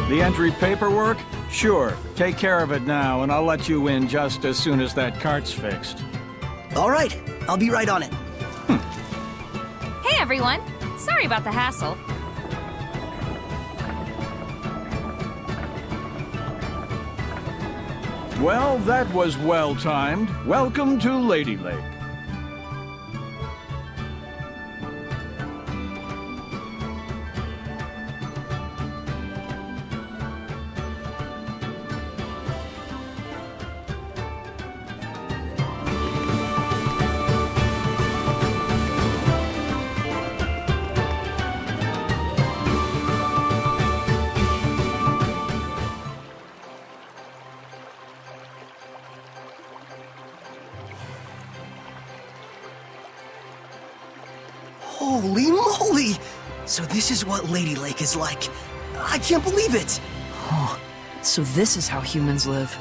The entry paperwork? Sure. Take care of it now, and I'll let you in just as soon as that cart's fixed. All right, I'll be right on it. Hey everyone! Sorry about the hassle. Well, that was well-timed. Welcome to Lady Lake. Holy moly! So this is what Lady Lake is like. I can't believe it! Huh. So this is how humans live.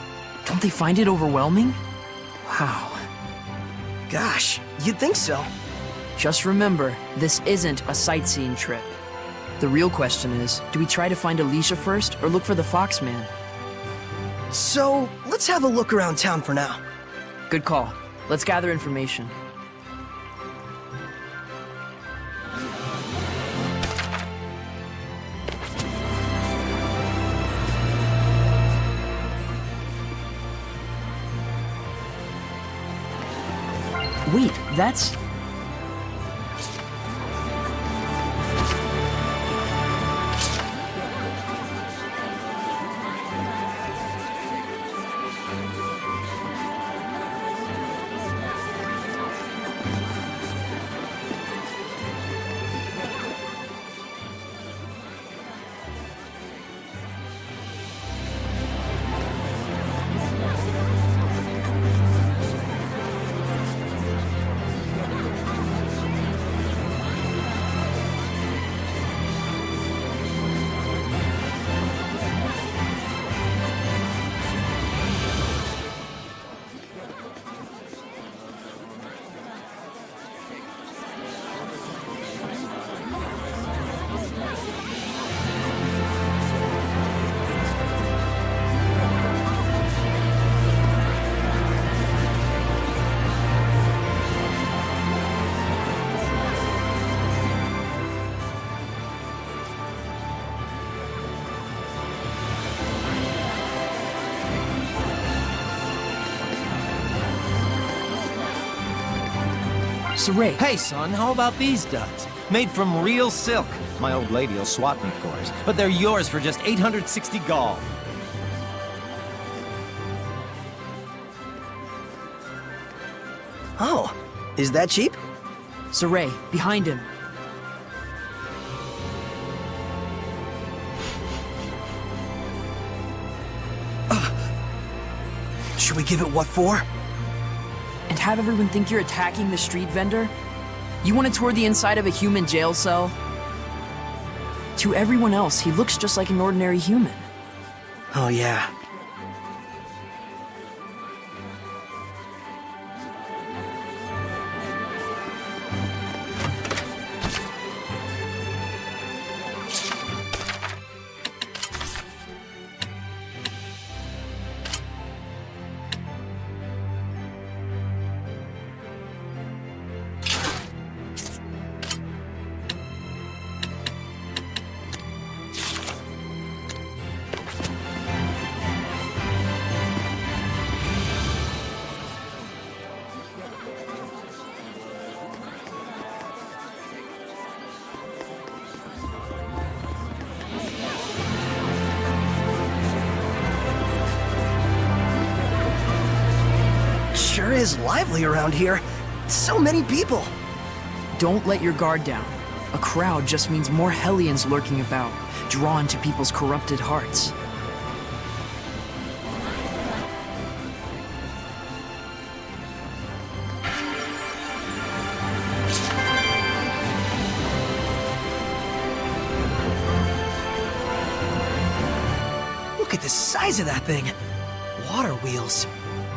Don't they find it overwhelming? Wow. Gosh, you'd think so. Just remember, this isn't a sightseeing trip. The real question is, do we try to find Alicia first, or look for the Foxman? So, let's have a look around town for now. Good call. Let's gather information. Wait, that's... Ray. Hey, son, how about these duds? Made from real silk. My old lady will swap me for it, but they're yours for just 860 gall. Oh, is that cheap? Ray, behind him. Should we give it what for? And have everyone think you're attacking the street vendor? You want to tour the inside of a human jail cell? To everyone else, he looks just like an ordinary human. Oh, yeah. Sure is lively around here. So many people. Don't let your guard down. A crowd just means more Hellions lurking about, drawn to people's corrupted hearts. Look at the size of that thing. Water wheels.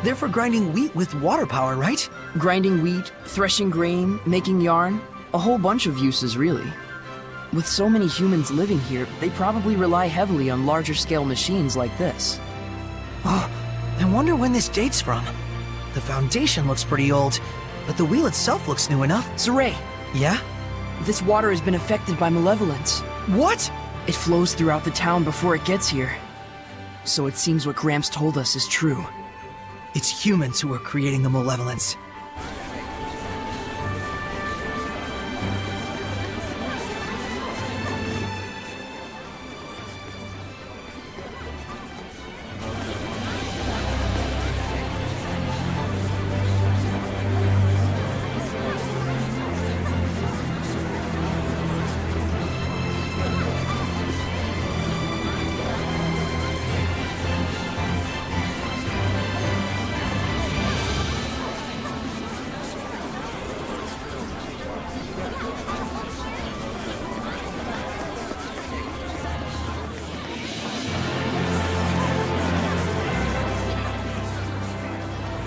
They're for grinding wheat with water power, right? Grinding wheat, threshing grain, making yarn. A whole bunch of uses, really. With so many humans living here, they probably rely heavily on larger scale machines like this. Oh, I wonder when this dates from. The foundation looks pretty old, but the wheel itself looks new enough. Zeray, Yeah? this water has been affected by malevolence. What? It flows throughout the town before it gets here. So it seems what Gramps told us is true. It's humans who are creating the malevolence.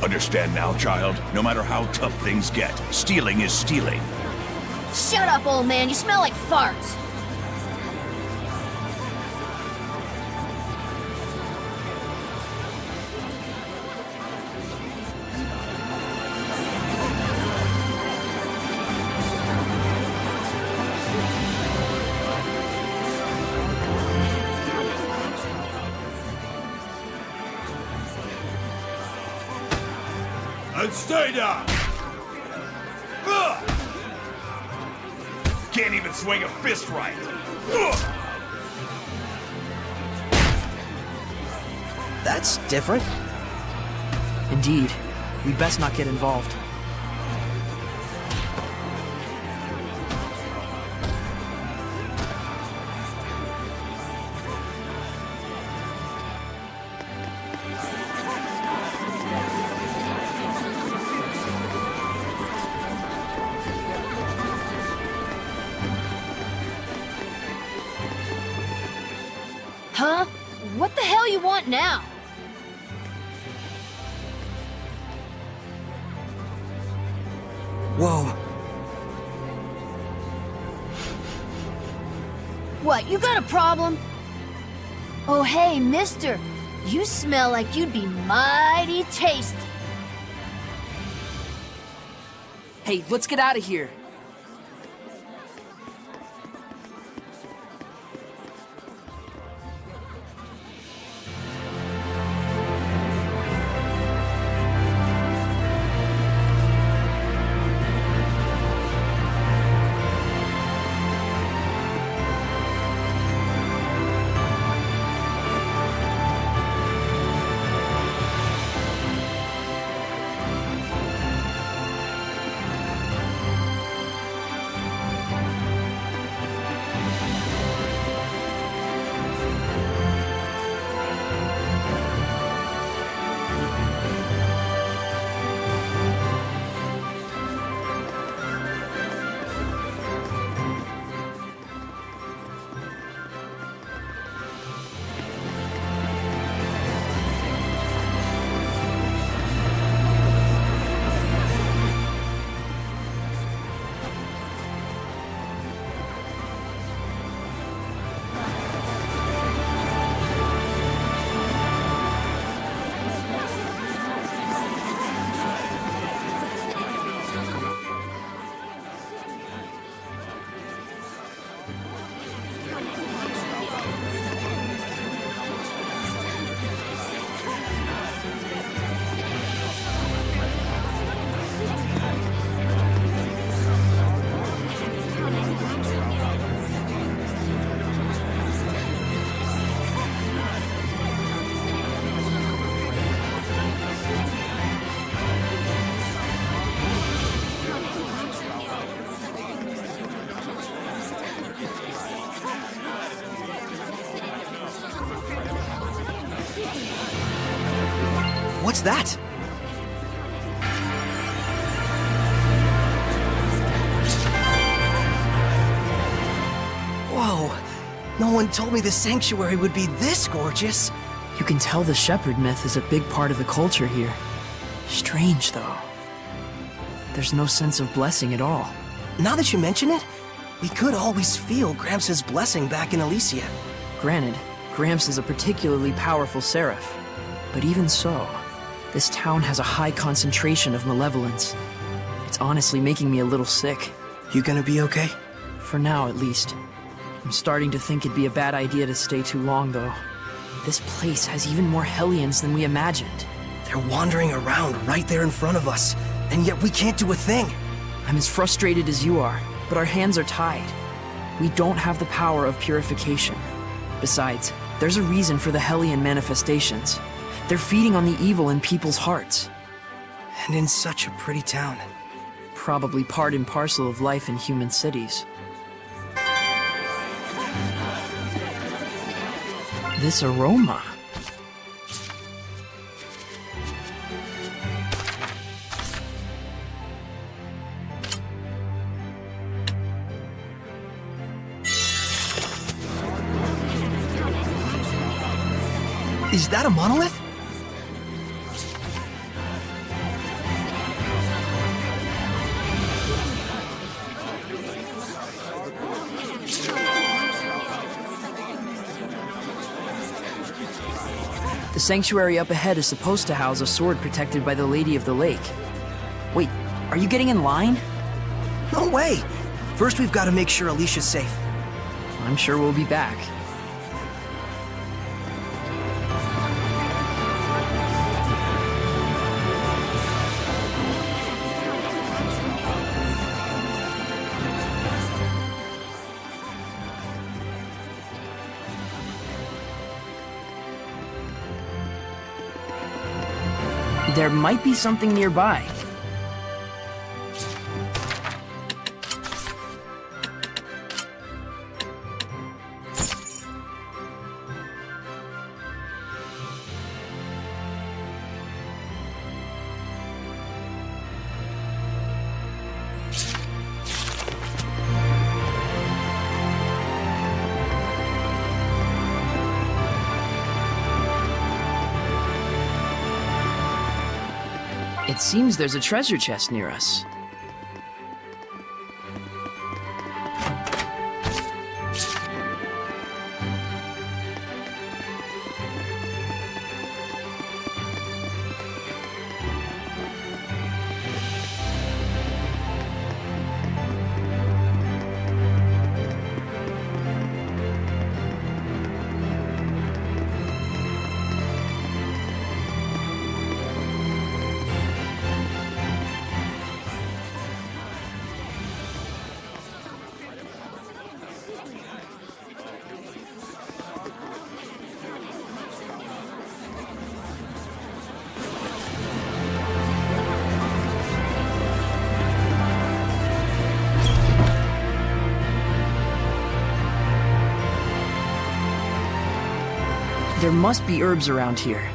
Understand now, child? No matter how tough things get, stealing is stealing. Shut up, old man. You smell like farts. And stay down! Ugh! Can't even swing a fist right! Ugh! That's different. Indeed, we best not get involved. Huh? What the hell you want now? Whoa. What, you got a problem? Oh, hey, mister. You smell like you'd be mighty tasty. Hey, let's get out of here. What's that? Whoa. No one told me the sanctuary would be this gorgeous. You can tell the shepherd myth is a big part of the culture here. Strange, though. There's no sense of blessing at all. Now that you mention it, We could always feel Gramps' blessing back in Elysia. Granted, Gramps is a particularly powerful seraph. But even so, this town has a high concentration of malevolence. It's honestly making me a little sick. You gonna be okay? For now, at least. I'm starting to think it'd be a bad idea to stay too long, though. This place has even more Hellions than we imagined. They're wandering around right there in front of us, and yet we can't do a thing. I'm as frustrated as you are, but our hands are tied. We don't have the power of purification. Besides, there's a reason for the Hellion manifestations. They're feeding on the evil in people's hearts. And in such a pretty town. Probably part and parcel of life in human cities. This aroma. Is that a monolith? The sanctuary up ahead is supposed to house a sword protected by the Lady of the Lake. Wait, are you getting in line? No way! First we've got to make sure Alicia's safe. I'm sure we'll be back. There might be something nearby. It seems there's a treasure chest near us. There must be herbs around here.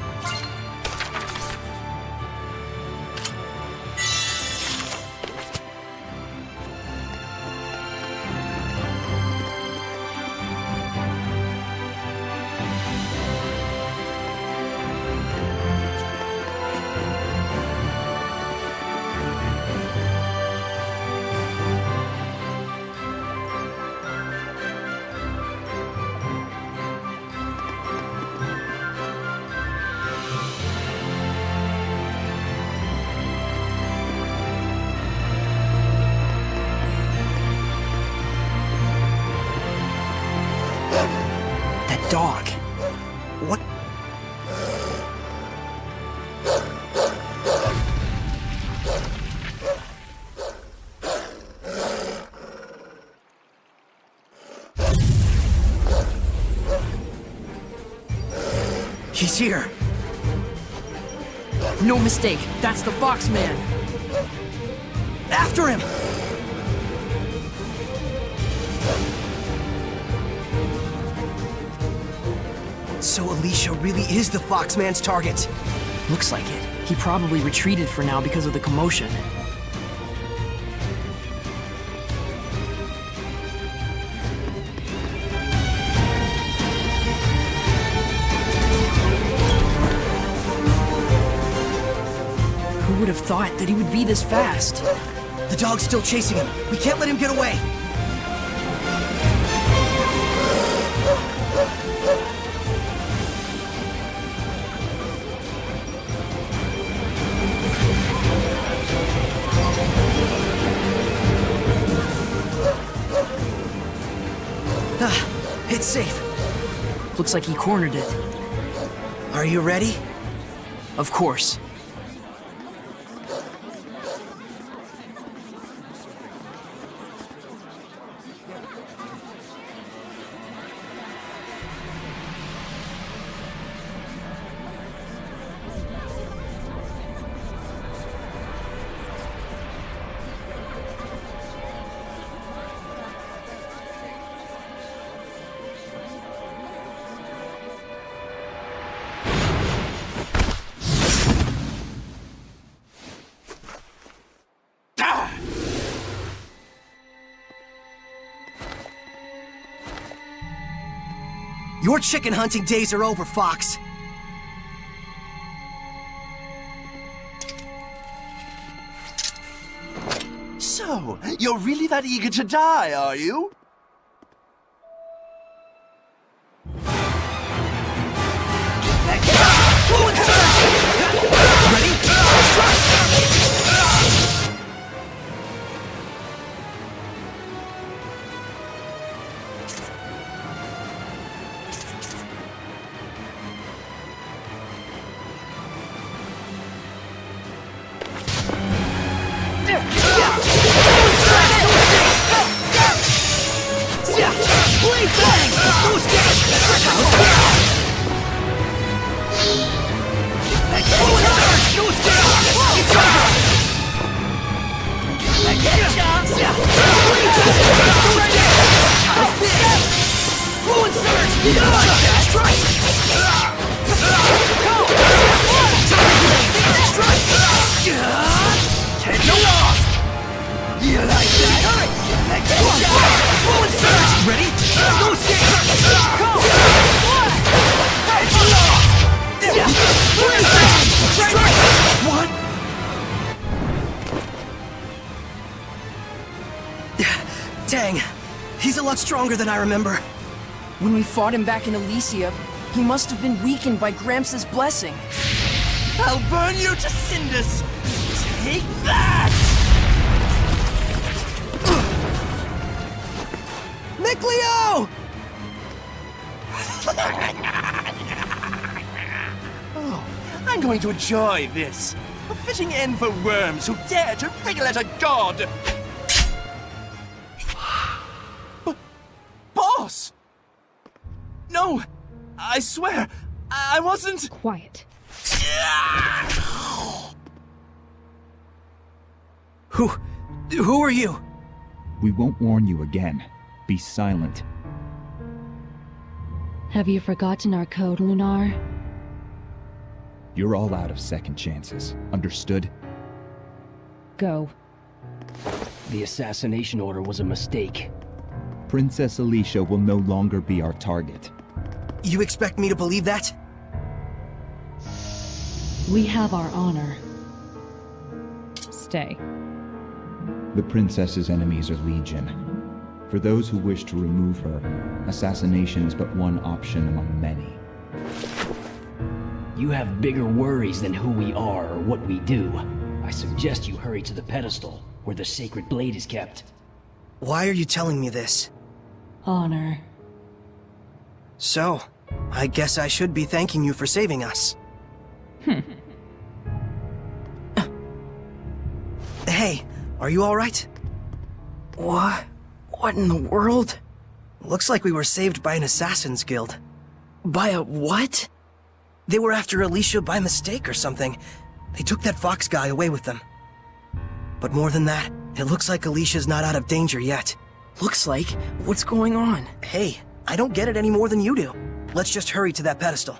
That dog. What? He's here. No mistake, that's the Foxman. After him! So Alicia really is the Foxman's target. Looks like it. He probably retreated for now because of the commotion. Who would have thought that he would be this fast? The dog's still chasing him. We can't let him get away. It's safe. Looks like he cornered it. Are you ready? Of course. Your chicken hunting days are over, Fox. So, you're really that eager to die, are you? Dang, he's a lot stronger than I remember. When we fought him back in Elysia, he must have been weakened by Gramps' blessing. I'll burn you to cinders! Take that! Nickleo! Oh, I'm going to enjoy this. A fitting end for worms who dare to wriggle at a god! Boss! No! I swear, I wasn't... Quiet. Who are you? We won't warn you again. Be silent. Have you forgotten our code, Lunar? You're all out of second chances. Understood? Go. The assassination order was a mistake. Princess Alicia will no longer be our target. You expect me to believe that? We have our honor. Stay. The princess's enemies are legion. For those who wish to remove her, assassination is but one option among many. You have bigger worries than who we are or what we do. I suggest you hurry to the pedestal, where the sacred blade is kept. Why are you telling me this? Honor. So, I guess I should be thanking you for saving us. Hey, are you alright? What? What in the world? Looks like we were saved by an assassin's guild. By a what? They were after Alicia by mistake or something. They took that Fox guy away with them. But more than that, it looks like Alicia's not out of danger yet. Looks like? What's going on? Hey, I don't get it any more than you do. Let's just hurry to that pedestal.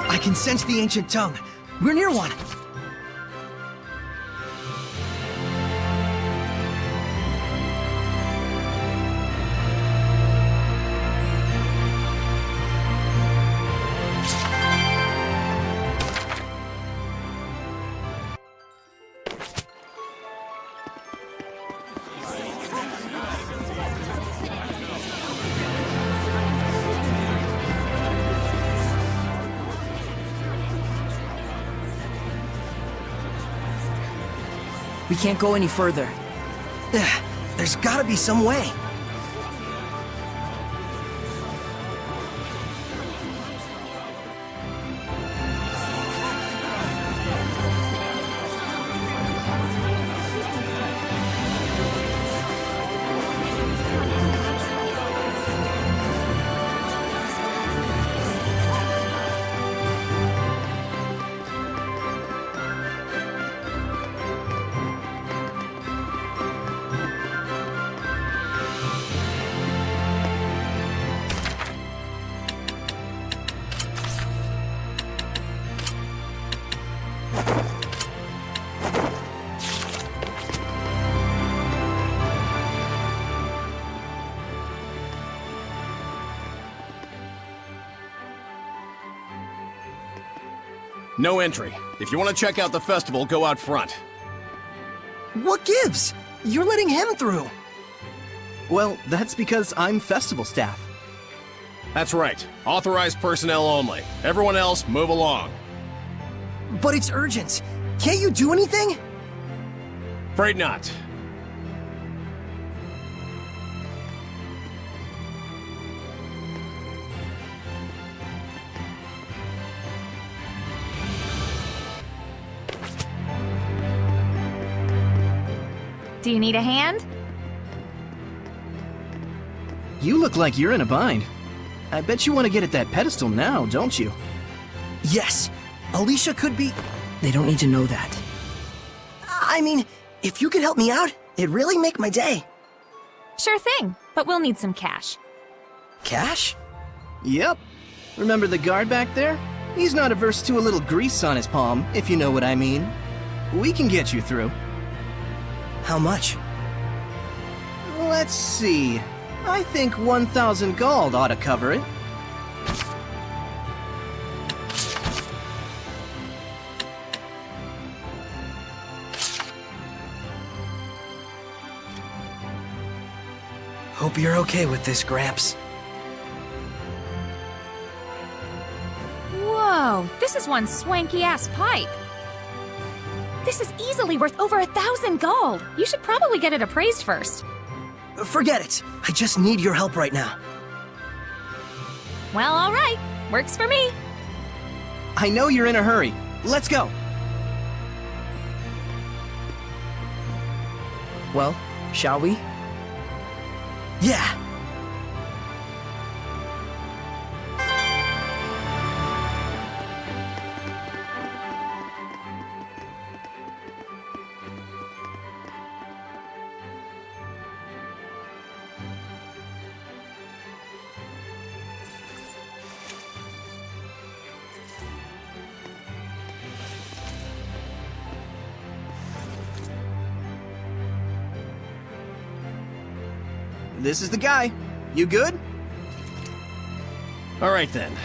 I can sense the ancient tongue. We're near one. We can't go any further. There's gotta be some way. No entry. If you want to check out the festival, go out front. What gives? You're letting him through. Well, that's because I'm festival staff. That's right. Authorized personnel only. Everyone else, move along. But it's urgent. Can't you do anything? Afraid not. Do you need a hand? You look like you're in a bind. I bet you want to get at that pedestal now, don't you? Yes. Alicia could be... They don't need to know that. I mean, if you could help me out, it'd really make my day. Sure thing, but we'll need some cash. Cash? Yep. Remember the guard back there? He's not averse to a little grease on his palm, if you know what I mean. We can get you through. How much? Let's see. I think 1,000 gold ought to cover it. Hope you're okay with this, Gramps. Whoa, this is one swanky-ass pipe. This is easily worth over 1,000 gold. You should probably get it appraised first. Forget it. I just need your help right now. Well, all right. Works for me. I know you're in a hurry. Let's go. Well, shall we? Yeah. This is the guy. You good? All right then.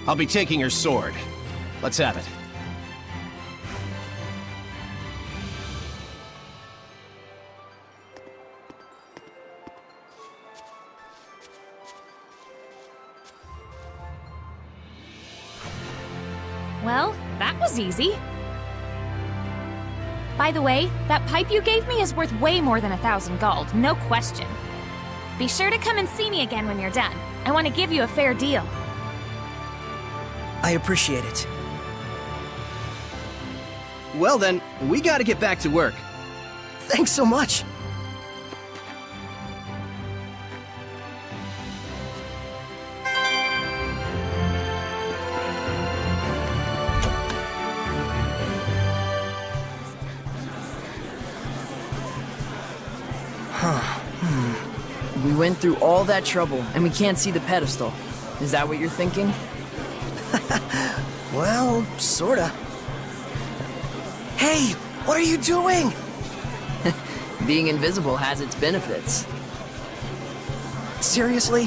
I'll be taking your sword. Let's have it. Well, that was easy. By the way, that pipe you gave me is worth way more than 1,000 gold, no question. Be sure to come and see me again when you're done. I want to give you a fair deal. I appreciate it. Well then, we gotta get back to work. Thanks so much. We went through all that trouble, and we can't see the pedestal. Is that what you're thinking? Well, sorta. Hey, what are you doing? Being invisible has its benefits. Seriously?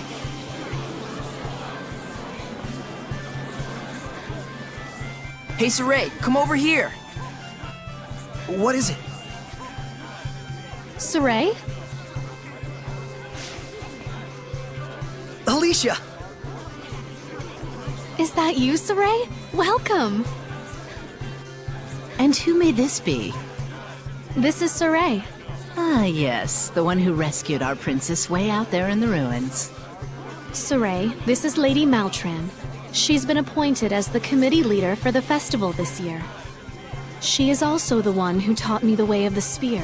Hey, Saray, come over here! What is it? Saray? Alicia! Is that you, Saray? Welcome! And who may this be? This is Saray. Ah, yes, the one who rescued our princess way out there in the ruins. Saray, this is Lady Maltran. She's been appointed as the committee leader for the festival this year. She is also the one who taught me the way of the spear.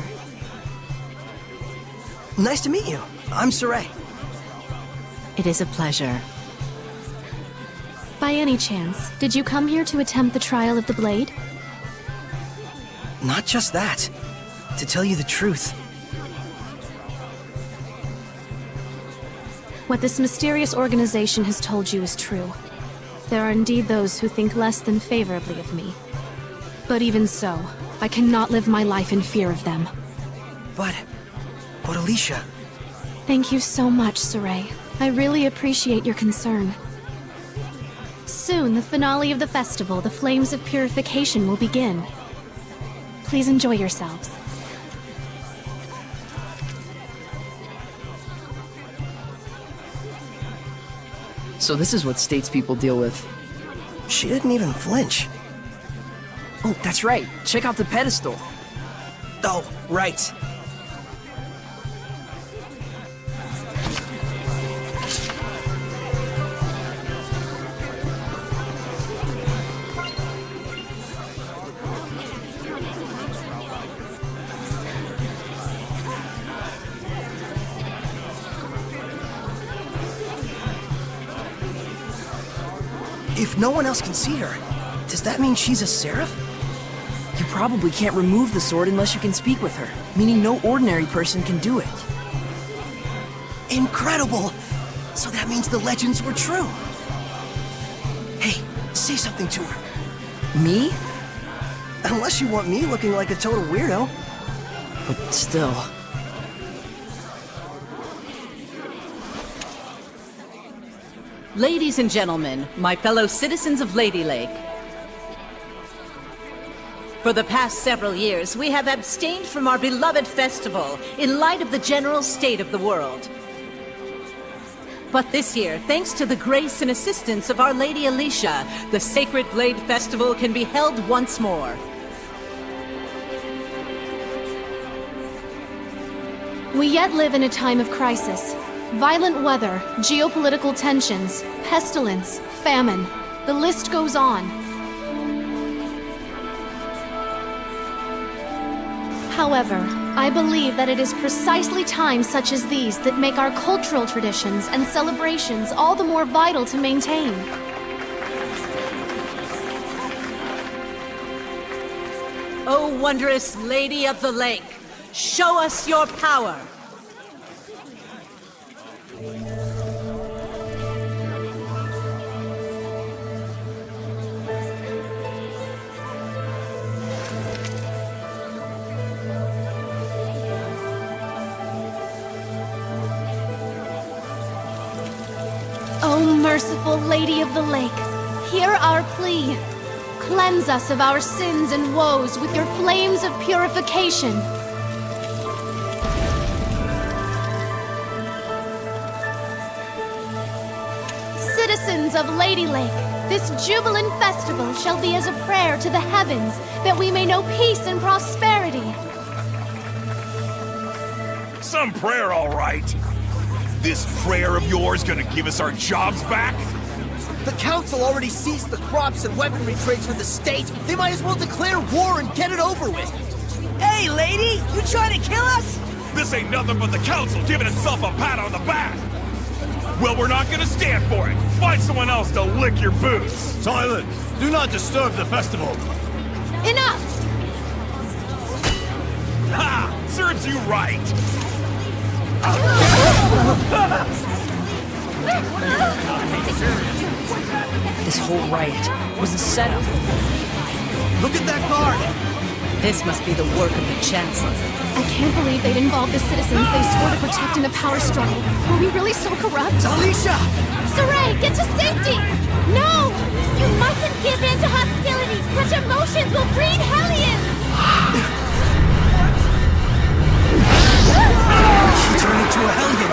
Nice to meet you. I'm Saray. It is a pleasure. By any chance, did you come here to attempt the trial of the blade? Not just that. To tell you the truth, what this mysterious organization has told you is true. There are indeed those who think less than favorably of me. But even so, I cannot live my life in fear of them. But Alicia... Thank you so much, Saray. I really appreciate your concern. Soon, the finale of the festival, the Flames of Purification, will begin. Please enjoy yourselves. So this is what statespeople deal with. She didn't even flinch. Oh, that's right. Check out the pedestal. Oh, right. If no one else can see her, does that mean she's a seraph? You probably can't remove the sword unless you can speak with her, meaning no ordinary person can do it. Incredible! So that means the legends were true. Hey, say something to her. Me? Unless you want me looking like a total weirdo. But still... Ladies and gentlemen, my fellow citizens of Lady Lake. For the past several years, we have abstained from our beloved festival in light of the general state of the world. But this year, thanks to the grace and assistance of Our Lady Alicia, the Sacred Blade Festival can be held once more. We yet live in a time of crisis. Violent weather, geopolitical tensions, pestilence, famine. The list goes on. However, I believe that it is precisely times such as these that make our cultural traditions and celebrations all the more vital to maintain. O wondrous Lady of the Lake, show us your power! O merciful Lady of the Lake, hear our plea. Cleanse us of our sins and woes with your flames of purification. Citizens of Lady Lake, this jubilant festival shall be as a prayer to the heavens that we may know peace and prosperity. Some prayer, all right. This prayer of yours gonna give us our jobs back? The council already seized the crops and weaponry trades for the state. They might as well declare war and get it over with. Hey, lady! You trying to kill us? This ain't nothing but the council giving itself a pat on the back. Well, we're not gonna stand for it. Find someone else to lick your boots. Silence! Do not disturb the festival. Enough! Ha! Serves you right. This whole riot was a setup. Look at that guard! This must be the work of the Chancellor. I can't believe they'd involve the citizens they swore to protect in a power struggle. Were we really so corrupt? Alicia! Saray, get to safety! No! You mustn't give in to hostility! Such emotions will breed hellions! She turned into a hellion.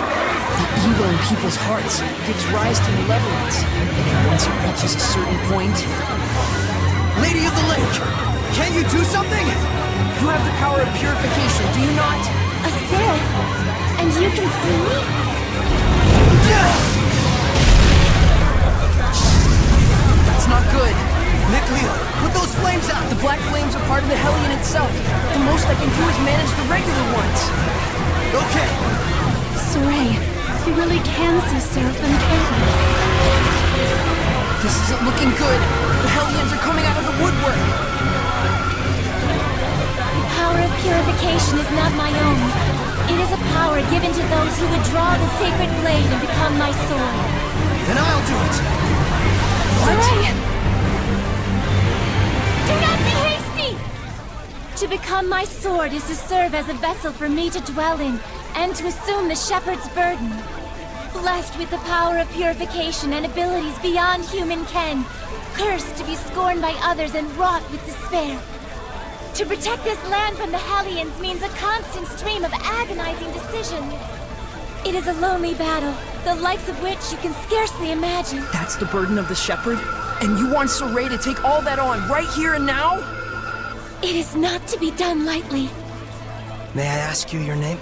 The evil in people's hearts gives rise to malevolence. And once it reaches a certain point... Lady of the Lake, can you do something? You have the power of purification, do you not? A seraph? And you can see me? That's not good. Nikleo, put those flames out! The black flames are part of the Hellion itself. The most I can do is manage the regular ones. Okay. Saray, you really can see Seraphim, can't you? This isn't looking good. The Hellions are coming out of the woodwork. The power of purification is not my own. It is a power given to those who would draw the sacred blade and become my sword. Then I'll do it. Saray! Do not be hasty! To become my sword is to serve as a vessel for me to dwell in, and to assume the shepherd's burden. Blessed with the power of purification and abilities beyond human ken, cursed to be scorned by others and wrought with despair. To protect this land from the Hellions means a constant stream of agonizing decisions. It is a lonely battle, the likes of which you can scarcely imagine. That's the burden of the shepherd? And you want Saray to take all that on right here and now? It is not to be done lightly. May I ask you your name?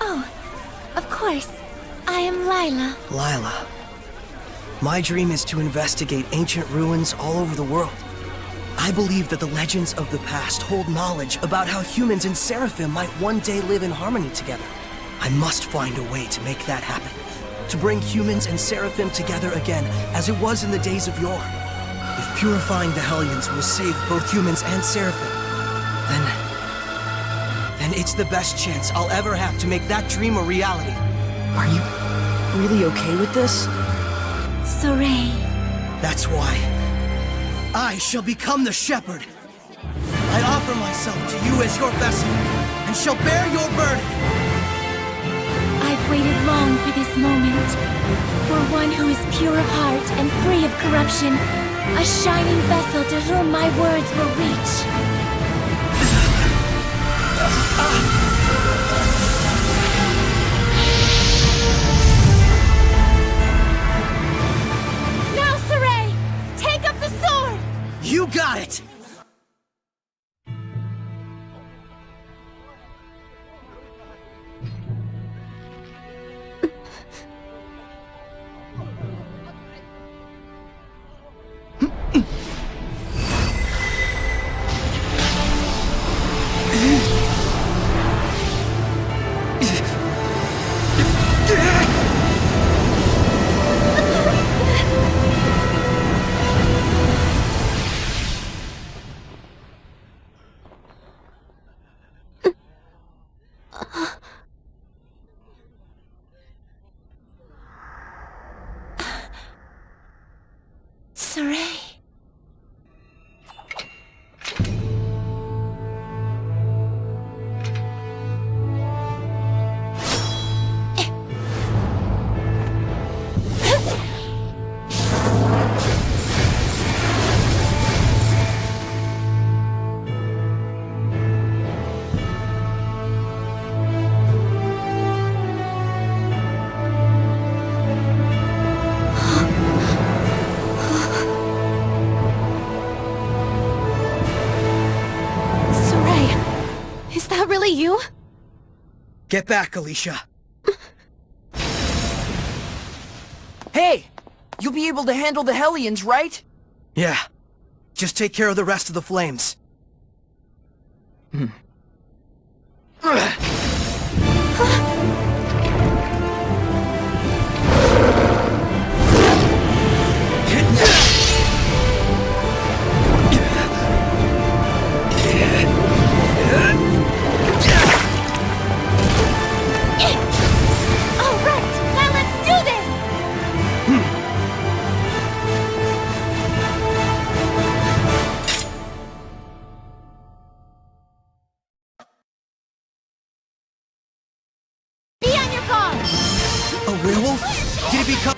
Oh, of course. I am Lila. Lila. My dream is to investigate ancient ruins all over the world. I believe that the legends of the past hold knowledge about how humans and Seraphim might one day live in harmony together. I must find a way to make that happen. To bring humans and Seraphim together again, as it was in the days of yore. If purifying the Hellions will save both humans and Seraphim, then it's the best chance I'll ever have to make that dream a reality. Are you really okay with this? Saray. That's why I shall become the shepherd. I offer myself to you as your vessel, and shall bear your burden. I've waited long for this moment. For one who is pure of heart and free of corruption, a shining vessel to whom my words will reach. Now, Saray! Take up the sword! You got it! Saray. Is that really you? Get back, Alicia. Hey! You'll be able to handle the Hellions, right? Yeah. Just take care of the rest of the flames. A werewolf? Did it become...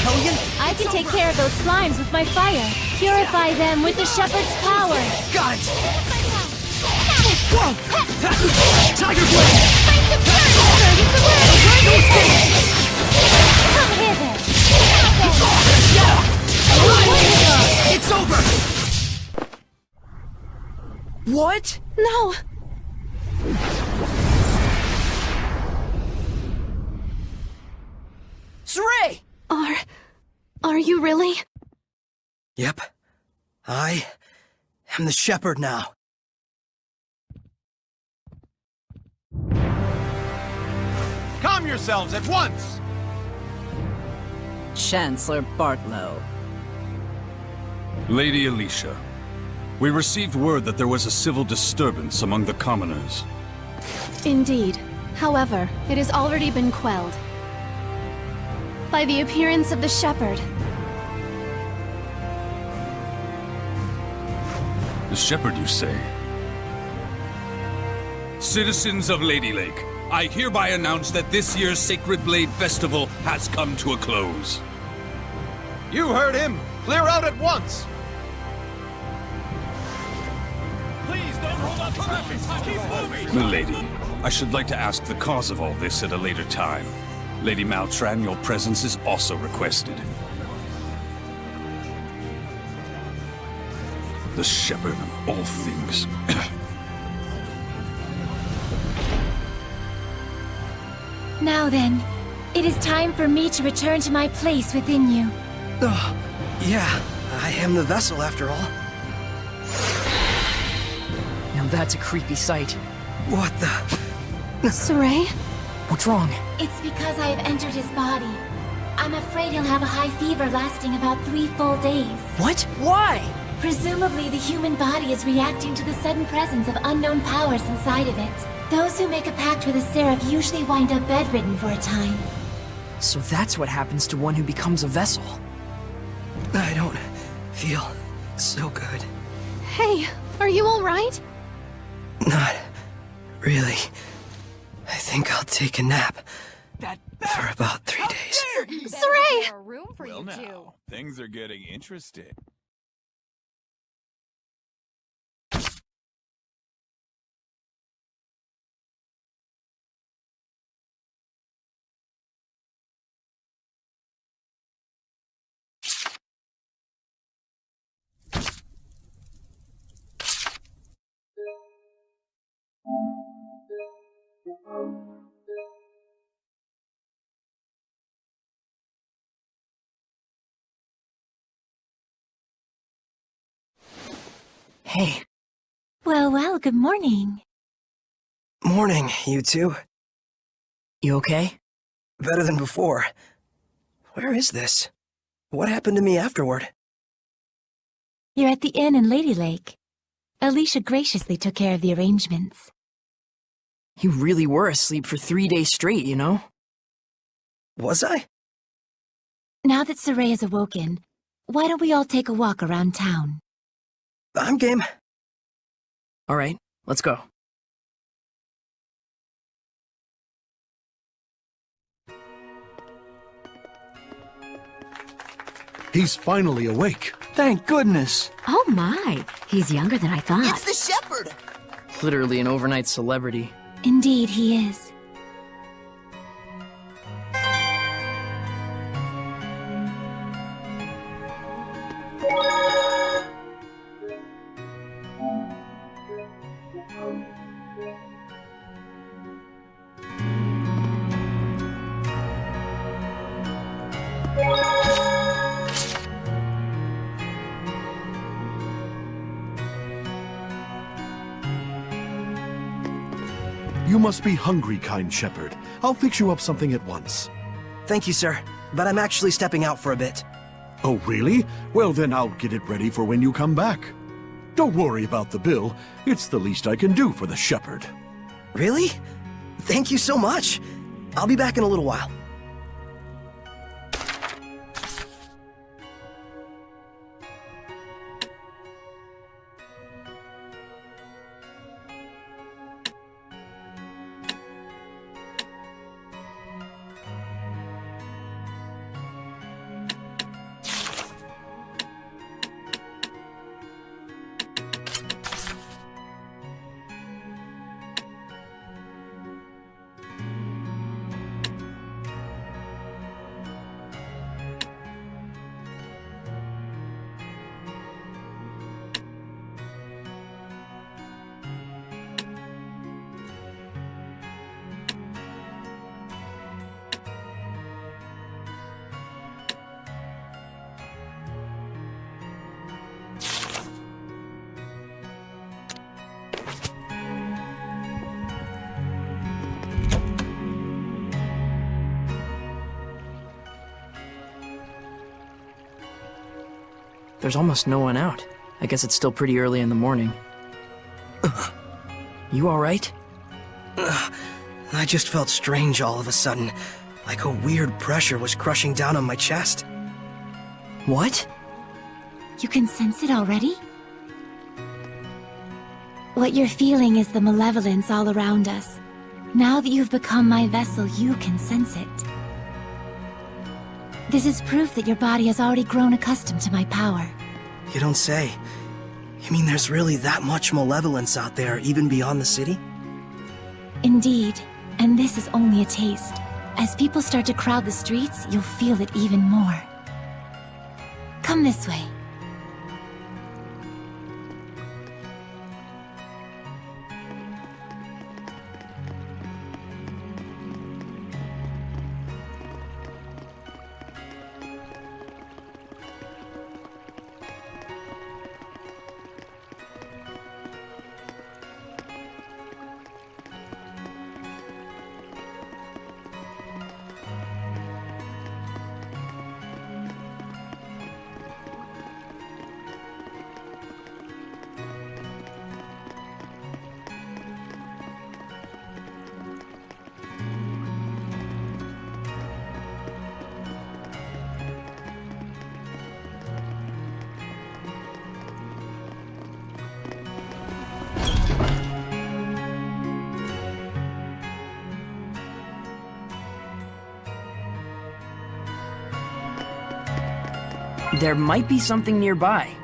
Hellion? I can take care of those slimes with my fire. Purify them with the shepherd's power. Got it! Whoa! Tiger Blade! Word is the word! No escape! Come here then! It's over! What? No! Saray! Are you really? Yep. I am the shepherd now. Calm yourselves at once! Chancellor Bartlow. Lady Alicia, we received word that there was a civil disturbance among the commoners. Indeed. However, it has already been quelled by the appearance of the shepherd. The shepherd, you say? Citizens of Lady Lake, I hereby announce that this year's Sacred Blade Festival has come to a close. You heard him! Clear out at once! Please don't hold up traffic! Keep moving! Milady, I should like to ask the cause of all this at a later time. Lady Maltran, your presence is also requested. The shepherd of all things. Now then, it is time for me to return to my place within you. Oh, yeah, I am the vessel after all. Now that's a creepy sight. What the? Saray? What's wrong? It's because I have entered his body. I'm afraid he'll have a high fever lasting about 3 full days. What? Why? Presumably, the human body is reacting to the sudden presence of unknown powers inside of it. Those who make a pact with a seraph usually wind up bedridden for a time. So that's what happens to one who becomes a vessel. I don't feel so good. Hey, are you alright? Not really. I think I'll take a nap for about 3 days. Saray! Well now, things are getting interesting. Hey. Well, good morning. Morning, you two. You okay? Better than before. Where is this? What happened to me afterward? You're at the inn in Lady Lake. Alicia graciously took care of the arrangements. You really were asleep for 3 days straight, you know? Was I? Now that Saray is awoken, why don't we all take a walk around town? I'm game. All right, let's go. He's finally awake. Thank goodness. Oh my, he's younger than I thought. It's the shepherd! Literally an overnight celebrity. Indeed, he is. You must be hungry, kind shepherd. I'll fix you up something at once. Thank you, sir. But I'm actually stepping out for a bit. Oh, really? Well, then I'll get it ready for when you come back. Don't worry about the bill. It's the least I can do for the shepherd. Really? Thank you so much. I'll be back in a little while. there's almost no one out. I guess it's still pretty early in the morning. You alright? I just felt strange all of a sudden, like a weird pressure was crushing down on my chest. What? You can sense it already? What you're feeling is the malevolence all around us. Now that you've become my vessel, you can sense it. This is proof that your body has already grown accustomed to my power. You don't say. You mean there's really that much malevolence out there, even beyond the city? Indeed, and this is only a taste. As people start to crowd the streets, you'll feel it even more. Come this way. There might be something nearby.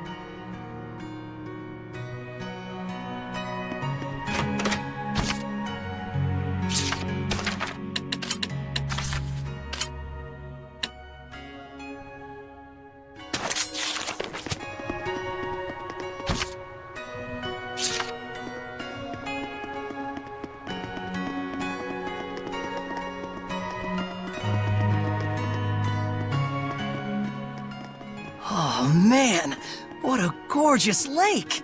Oh man, what a gorgeous lake!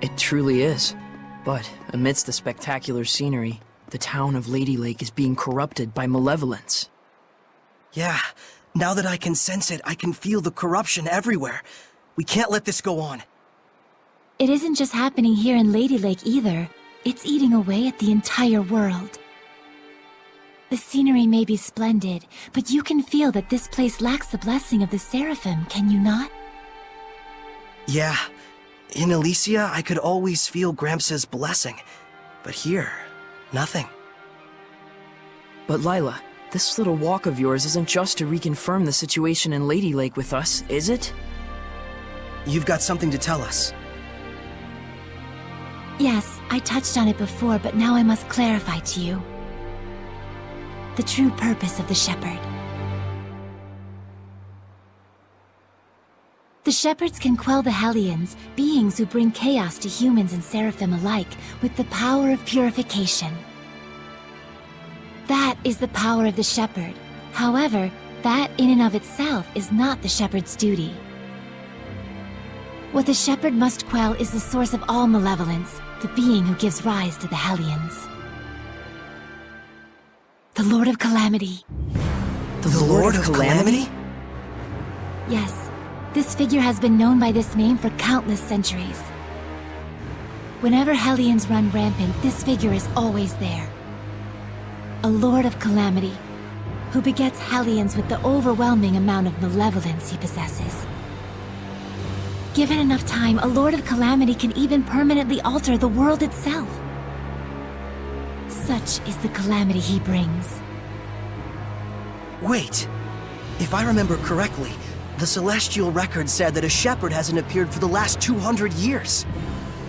It truly is. But amidst the spectacular scenery, the town of Lady Lake is being corrupted by malevolence. Yeah, now that I can sense it, I can feel the corruption everywhere. We can't let this go on. It isn't just happening here in Lady Lake either. It's eating away at the entire world. The scenery may be splendid, but you can feel that this place lacks the blessing of the Seraphim, can you not? Yeah, in Elysia, I could always feel Gramps' blessing. But here, nothing. But Lila, this little walk of yours isn't just to reconfirm the situation in Lady Lake with us, is it? You've got something to tell us. Yes, I touched on it before, but now I must clarify to you. The true purpose of the Shepherd. The Shepherds can quell the Hellions, beings who bring chaos to humans and Seraphim alike, with the power of purification. That is the power of the Shepherd. However, that in and of itself is not the Shepherd's duty. What the Shepherd must quell is the source of all malevolence, the being who gives rise to the Hellions. The Lord of Calamity. The Lord of Calamity? Yes, this figure has been known by this name for countless centuries. Whenever Hellions run rampant, this figure is always there. A Lord of Calamity, who begets Hellions with the overwhelming amount of malevolence he possesses. Given enough time, a Lord of Calamity can even permanently alter the world itself. Such is the calamity he brings. Wait, if I remember correctly, the Celestial Record said that a shepherd hasn't appeared for the last 200 years.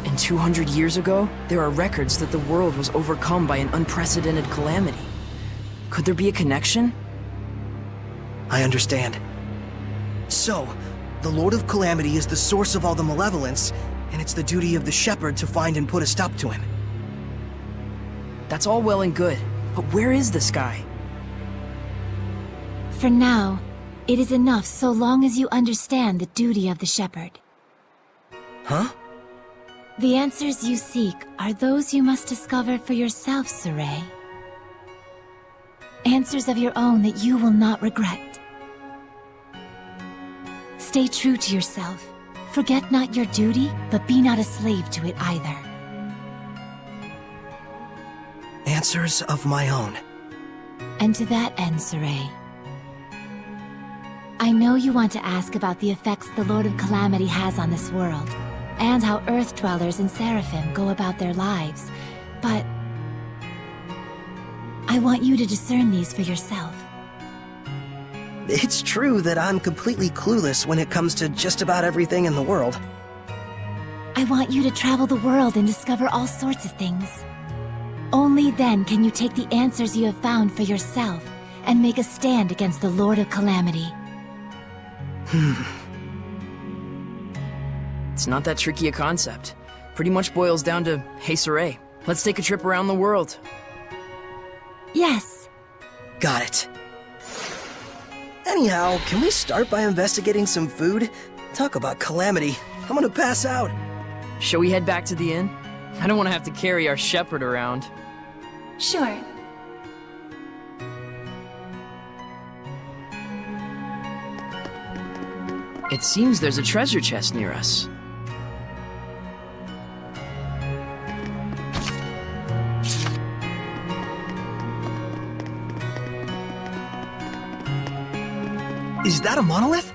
And 200 years ago, there are records that the world was overcome by an unprecedented calamity. Could there be a connection? I understand. So, the Lord of Calamity is the source of all the malevolence, and it's the duty of the shepherd to find and put a stop to him. That's all well and good, but where is this guy? For now, it is enough so long as you understand the duty of the shepherd. Huh? The answers you seek are those you must discover for yourself, Saray. Answers of your own that you will not regret. Stay true to yourself. Forget not your duty, but be not a slave to it either. Answers of my own. And to that end, Saray, I know you want to ask about the effects the Lord of Calamity has on this world, and how Earth Dwellers and Seraphim go about their lives, but I want you to discern these for yourself. It's true that I'm completely clueless when it comes to just about everything in the world. I want you to travel the world and discover all sorts of things. Only then can you take the answers you have found for yourself and make a stand against the Lord of Calamity. It's not that tricky a concept. Pretty much boils down to, hey Saray, let's take a trip around the world. Yes. Got it. Anyhow, can we start by investigating some food? Talk about calamity. I'm gonna pass out. Shall we head back to the inn? I don't want to have to carry our shepherd around. Sure. It seems there's a treasure chest near us. Is that a monolith?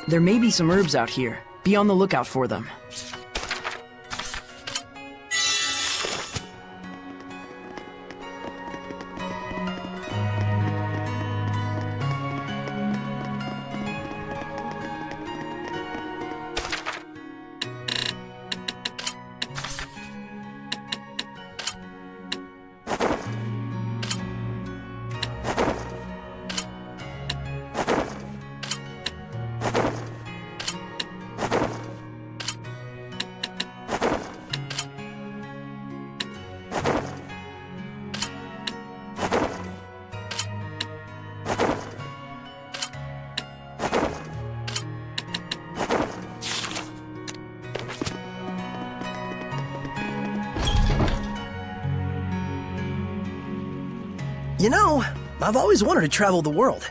There may be some herbs out here. Be on the lookout for them. You know, I've always wanted to travel the world.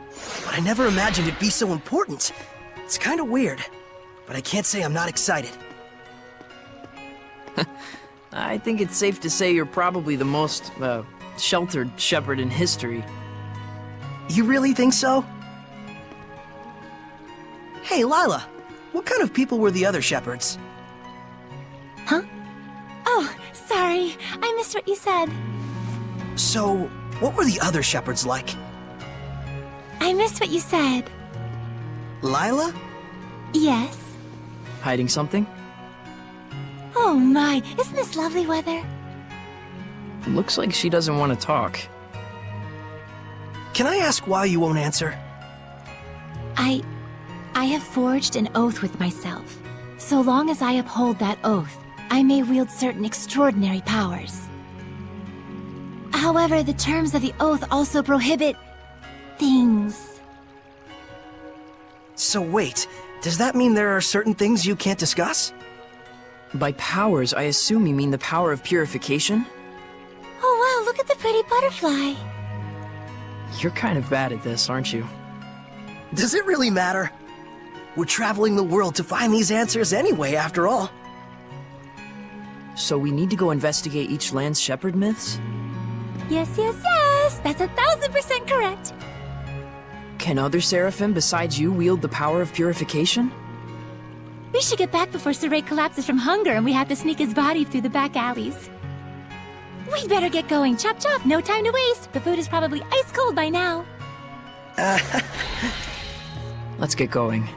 But I never imagined it'd be so important. It's kind of weird, but I can't say I'm not excited. I think it's safe to say you're probably the most, sheltered shepherd in history. You really think so? Hey, Lila, what kind of people were the other shepherds? Huh? Oh, sorry. I missed what you said. So, what were the other shepherds like? I missed what you said. Lila? Yes. Hiding something? Oh my, isn't this lovely weather? Looks like she doesn't want to talk. Can I ask why you won't answer? I have forged an oath with myself. So long as I uphold that oath, I may wield certain extraordinary powers. However, the terms of the oath also prohibit things. So wait, does that mean there are certain things you can't discuss? By powers, I assume you mean the power of purification? Oh wow, look at the pretty butterfly. You're kind of bad at this, aren't you? Does it really matter? We're traveling the world to find these answers anyway, after all. So we need to go investigate each land's shepherd myths? Yes, yes, yes! That's 1000% correct! Can other seraphim besides you wield the power of purification? We should get back before Saray collapses from hunger and we have to sneak his body through the back alleys. We'd better get going. Chop chop, no time to waste. The food is probably ice cold by now. Let's get going.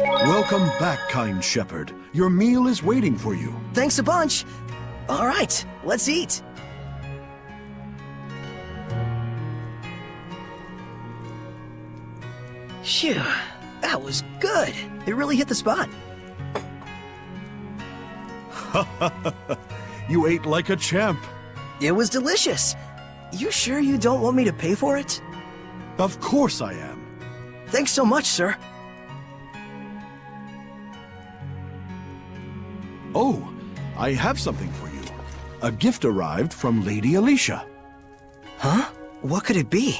Welcome back, kind shepherd. Your meal is waiting for you. Thanks a bunch. All right, let's eat. Phew, that was good. It really hit the spot. You ate like a champ. It was delicious. You sure you don't want me to pay for it? Of course I am. Thanks so much, sir. Oh, I have something for you. A gift arrived from Lady Alicia. Huh? What could it be?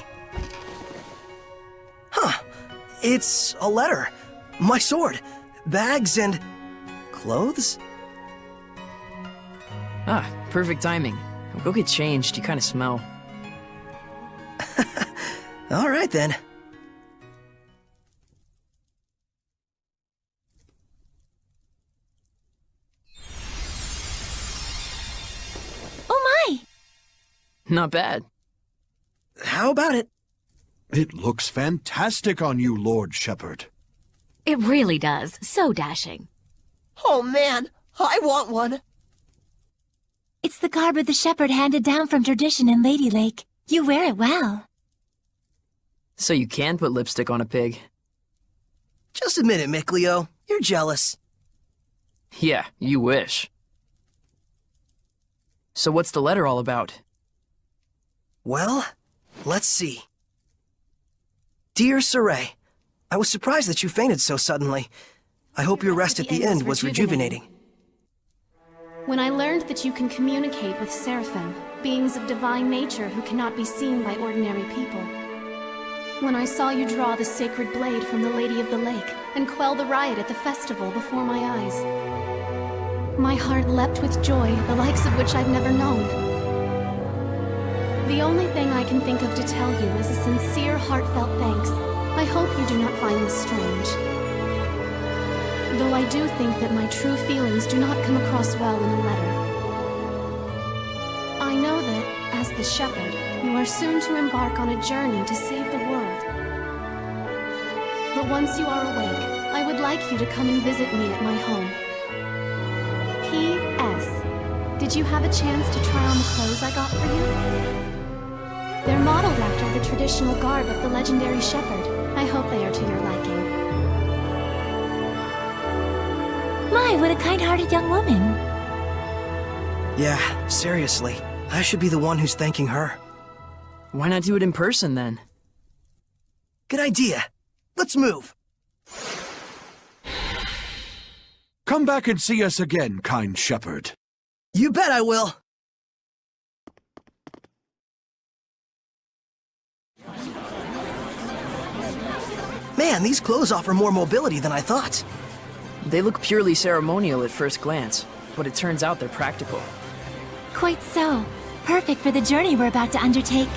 Huh. It's a letter. My sword. Bags and... clothes? Ah, perfect timing. Go get changed, you kind of smell. All right, then. Oh my! Not bad. How about it? It looks fantastic on you, Lord Shepherd. It really does. So dashing. Oh man, I want one. It's the garb of the shepherd handed down from tradition in Lady Lake. You wear it well. So you can put lipstick on a pig. Just admit it, Mikleo. You're jealous. Yeah, you wish. So what's the letter all about? Well, let's see. Dear Saray, I was surprised that you fainted so suddenly. I hope your rest at the end was rejuvenating. When I learned that you can communicate with Seraphim, beings of divine nature who cannot be seen by ordinary people. When I saw you draw the sacred blade from the Lady of the Lake and quell the riot at the festival before my eyes. My heart leapt with joy, the likes of which I've never known. The only thing I can think of to tell you is a sincere, heartfelt thanks. I hope you do not find this strange. Though I do think that my true feelings do not come across well in a letter. I know that, as the shepherd, you are soon to embark on a journey to save the world. But once you are awake, I would like you to come and visit me at my home. P.S. Did you have a chance to try on the clothes I got for you? They're modeled after the traditional garb of the legendary shepherd. I hope they are to your liking. My, what a kind-hearted young woman. Yeah, seriously. I should be the one who's thanking her. Why not do it in person, then? Good idea. Let's move. Come back and see us again, kind shepherd. You bet I will. Man, these clothes offer more mobility than I thought. They look purely ceremonial at first glance, but it turns out they're practical. Quite so. Perfect for the journey we're about to undertake.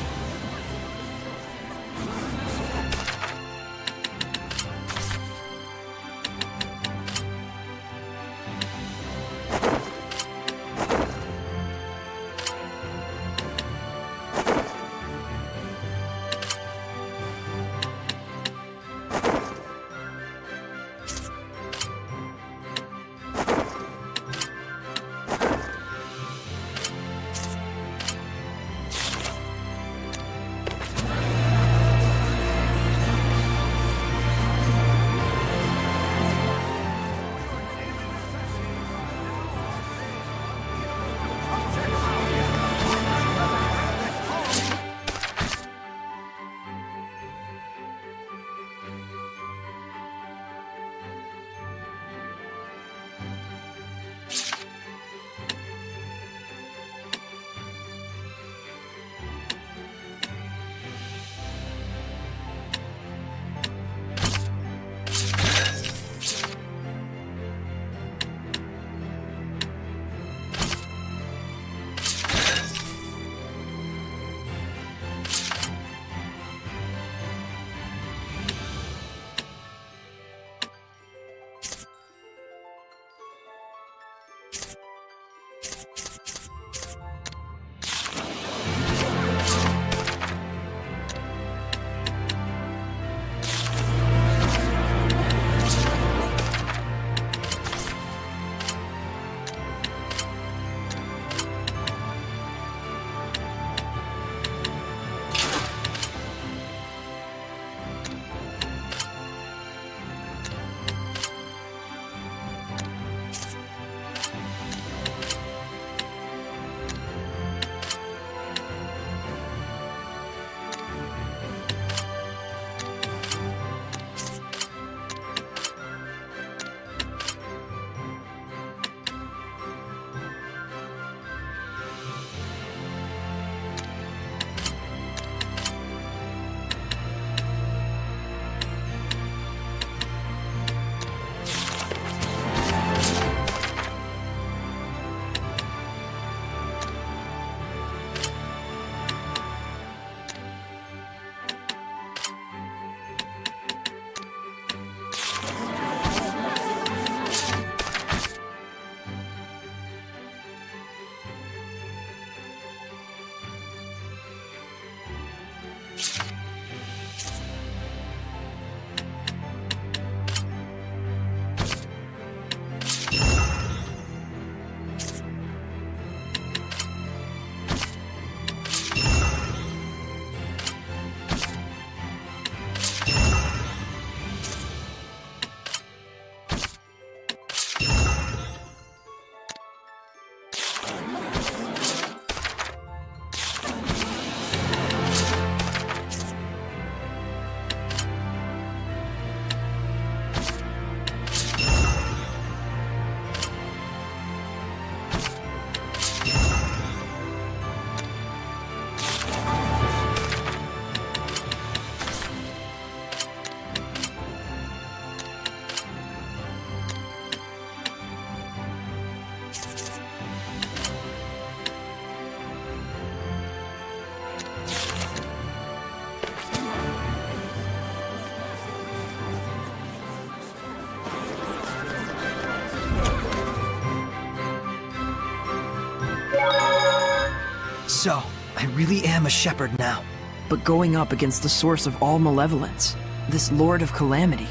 So, I really am a shepherd now. But going up against the source of all malevolence, this Lord of Calamity,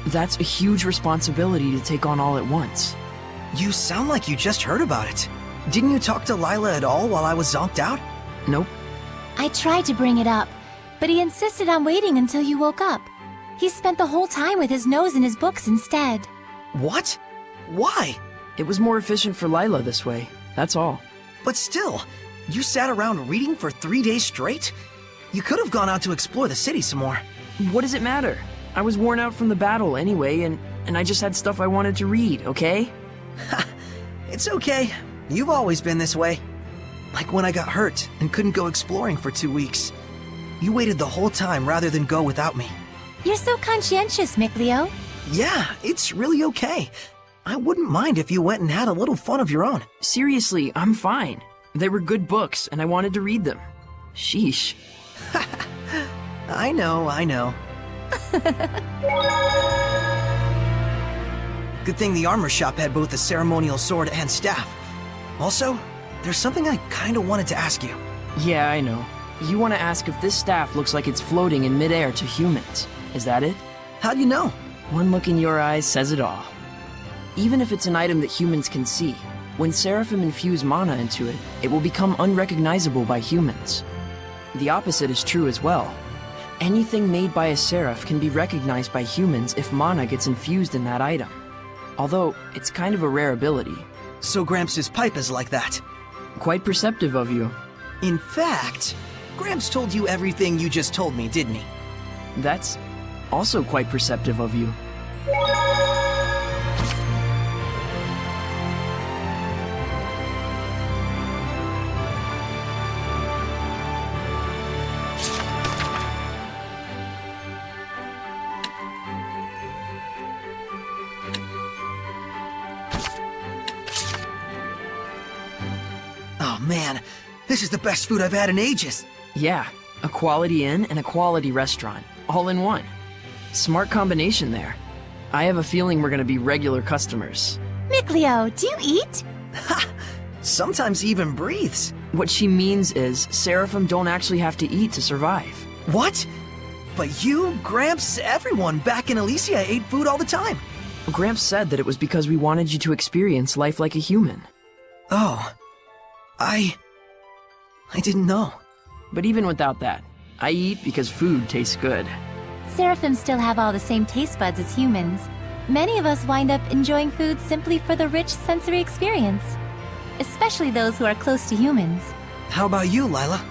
that's a huge responsibility to take on all at once. You sound like you just heard about it. Didn't you talk to Lila at all while I was zonked out? Nope. I tried to bring it up, but he insisted on waiting until you woke up. He spent the whole time with his nose in his books instead. What? Why? It was more efficient for Lila this way, that's all. But still, you sat around reading for 3 days straight? You could have gone out to explore the city some more. What does it matter? I was worn out from the battle anyway, and I just had stuff I wanted to read, okay? It's okay. You've always been this way. Like when I got hurt and couldn't go exploring for 2 weeks. You waited the whole time rather than go without me. You're so conscientious, Mikleo. Yeah, it's really okay. I wouldn't mind if you went and had a little fun of your own. Seriously, I'm fine. They were good books, and I wanted to read them. Sheesh. I know. Good thing the armor shop had both a ceremonial sword and staff. Also, there's something I kinda wanted to ask you. Yeah, I know. You want to ask if this staff looks like it's floating in midair to humans. Is that it? How do you know? One look in your eyes says it all. Even if it's an item that humans can see, when Seraphim infuse mana into it, it will become unrecognizable by humans. The opposite is true as well. Anything made by a Seraph can be recognized by humans if mana gets infused in that item. Although, it's kind of a rare ability. So Gramps' pipe is like that. Quite perceptive of you. In fact, Gramps told you everything you just told me, didn't he? That's also quite perceptive of you. Oh man, this is the best food I've had in ages. Yeah, a quality inn and a quality restaurant, all in one. Smart combination there. I have a feeling we're gonna be regular customers. Mikleo, do you eat? Ha! Sometimes he even breathes. What she means is, Seraphim don't actually have to eat to survive. What? But you, Gramps, everyone back in Elysia ate food all the time. Gramps said that it was because we wanted you to experience life like a human. Oh. I didn't know. But even without that, I eat because food tastes good. Seraphim still have all the same taste buds as humans. Many of us wind up enjoying food simply for the rich sensory experience. Especially those who are close to humans. How about you, Lila?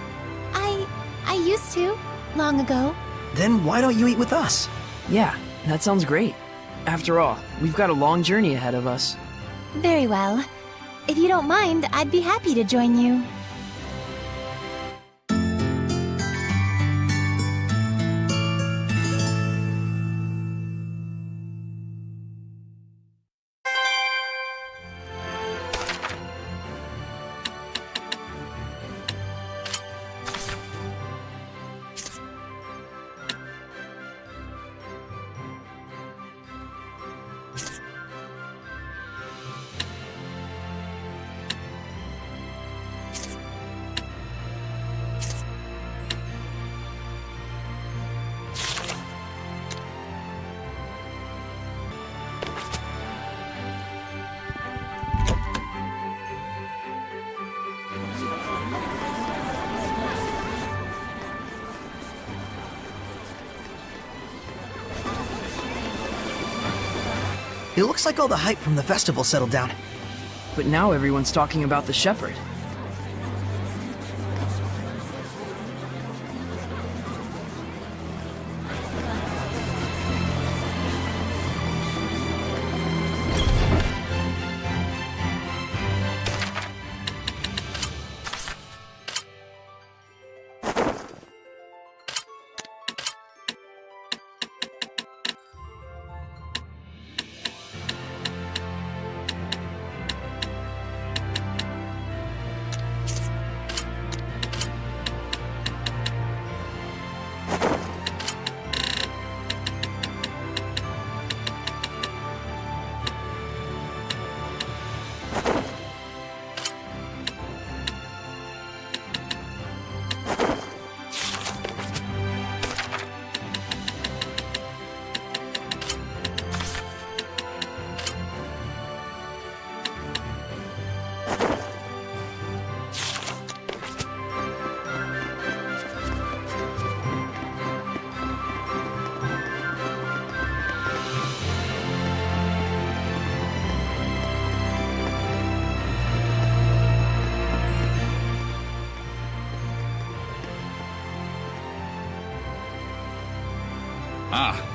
I used to, long ago. Then why don't you eat with us? Yeah, that sounds great. After all, we've got a long journey ahead of us. Very well. If you don't mind, I'd be happy to join you. It looks like all the hype from the festival settled down. But now everyone's talking about the shepherd.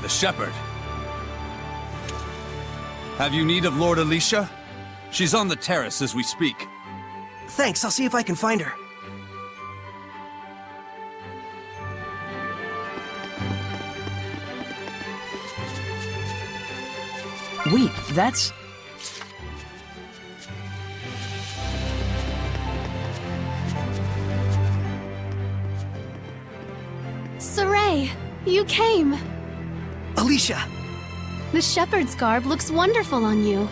The shepherd. Have you need of Lord Alicia? She's on the terrace as we speak. Thanks, I'll see if I can find her. Wait, that's... Saray, you came. Alicia! The shepherd's garb looks wonderful on you.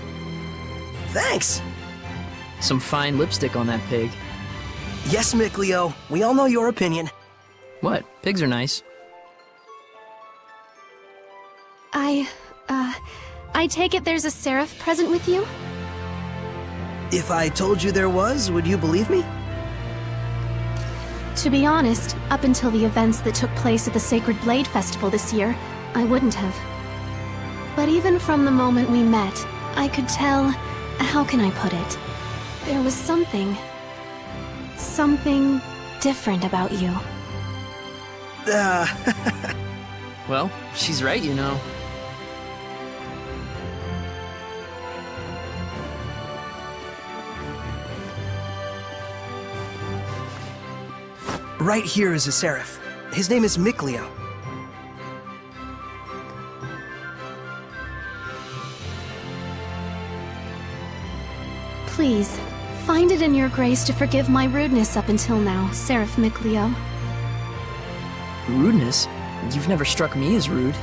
Thanks! Some fine lipstick on that pig. Yes, Mikleo. We all know your opinion. What? Pigs are nice. I take it there's a seraph present with you? If I told you there was, would you believe me? To be honest, up until the events that took place at the Sacred Blade Festival this year, I wouldn't have. But even from the moment we met, I could tell... how can I put it? There was something different about you. Well, she's right, you know. Right here is a seraph. His name is Mikleo. Please, find it in your grace to forgive my rudeness up until now, Seraph Mikleo. Rudeness? You've never struck me as rude.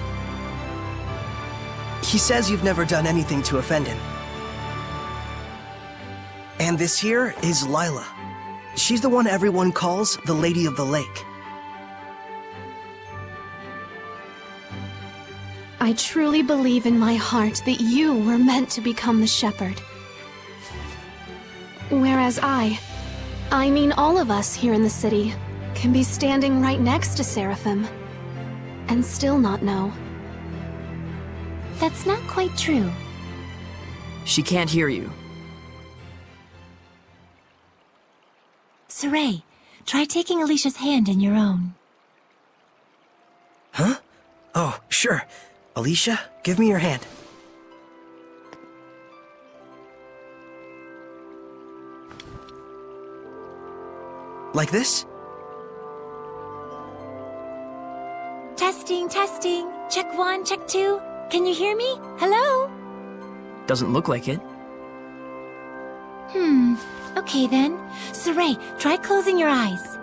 He says you've never done anything to offend him. And this here is Lila. She's the one everyone calls the Lady of the Lake. I truly believe in my heart that you were meant to become the shepherd. Whereas I mean all of us here in the city, can be standing right next to Seraphim, and still not know. That's not quite true. She can't hear you. Saray, try taking Alicia's hand in your own. Huh? Oh, sure. Alicia, give me your hand. Like this? Testing, testing. Check 1, check 2. Can you hear me? Hello? Doesn't look like it. Okay then. Saray, try closing your eyes.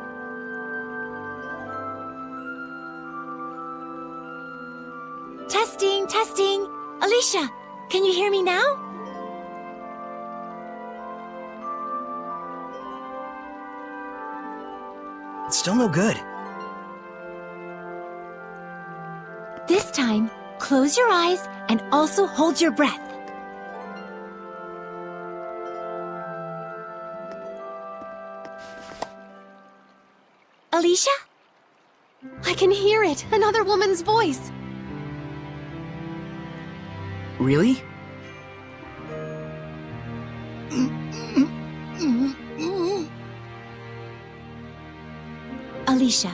Testing, testing. Alicia, can you hear me now? It's still no good. This time, close your eyes and also hold your breath. Alicia? I can hear it! Another woman's voice! Really? Alicia,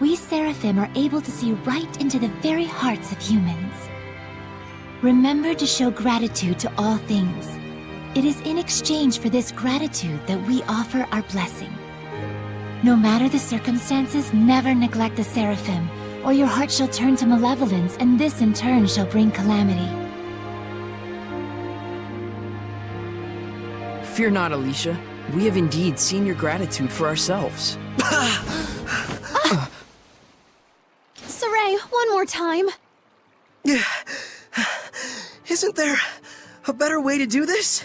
we Seraphim are able to see right into the very hearts of humans. Remember to show gratitude to all things. It is in exchange for this gratitude that we offer our blessing. No matter the circumstances, never neglect the Seraphim, or your heart shall turn to malevolence, and this in turn shall bring calamity. Fear not, Alicia. We have indeed seen your gratitude for ourselves. Saray, one more time. Isn't there a better way to do this?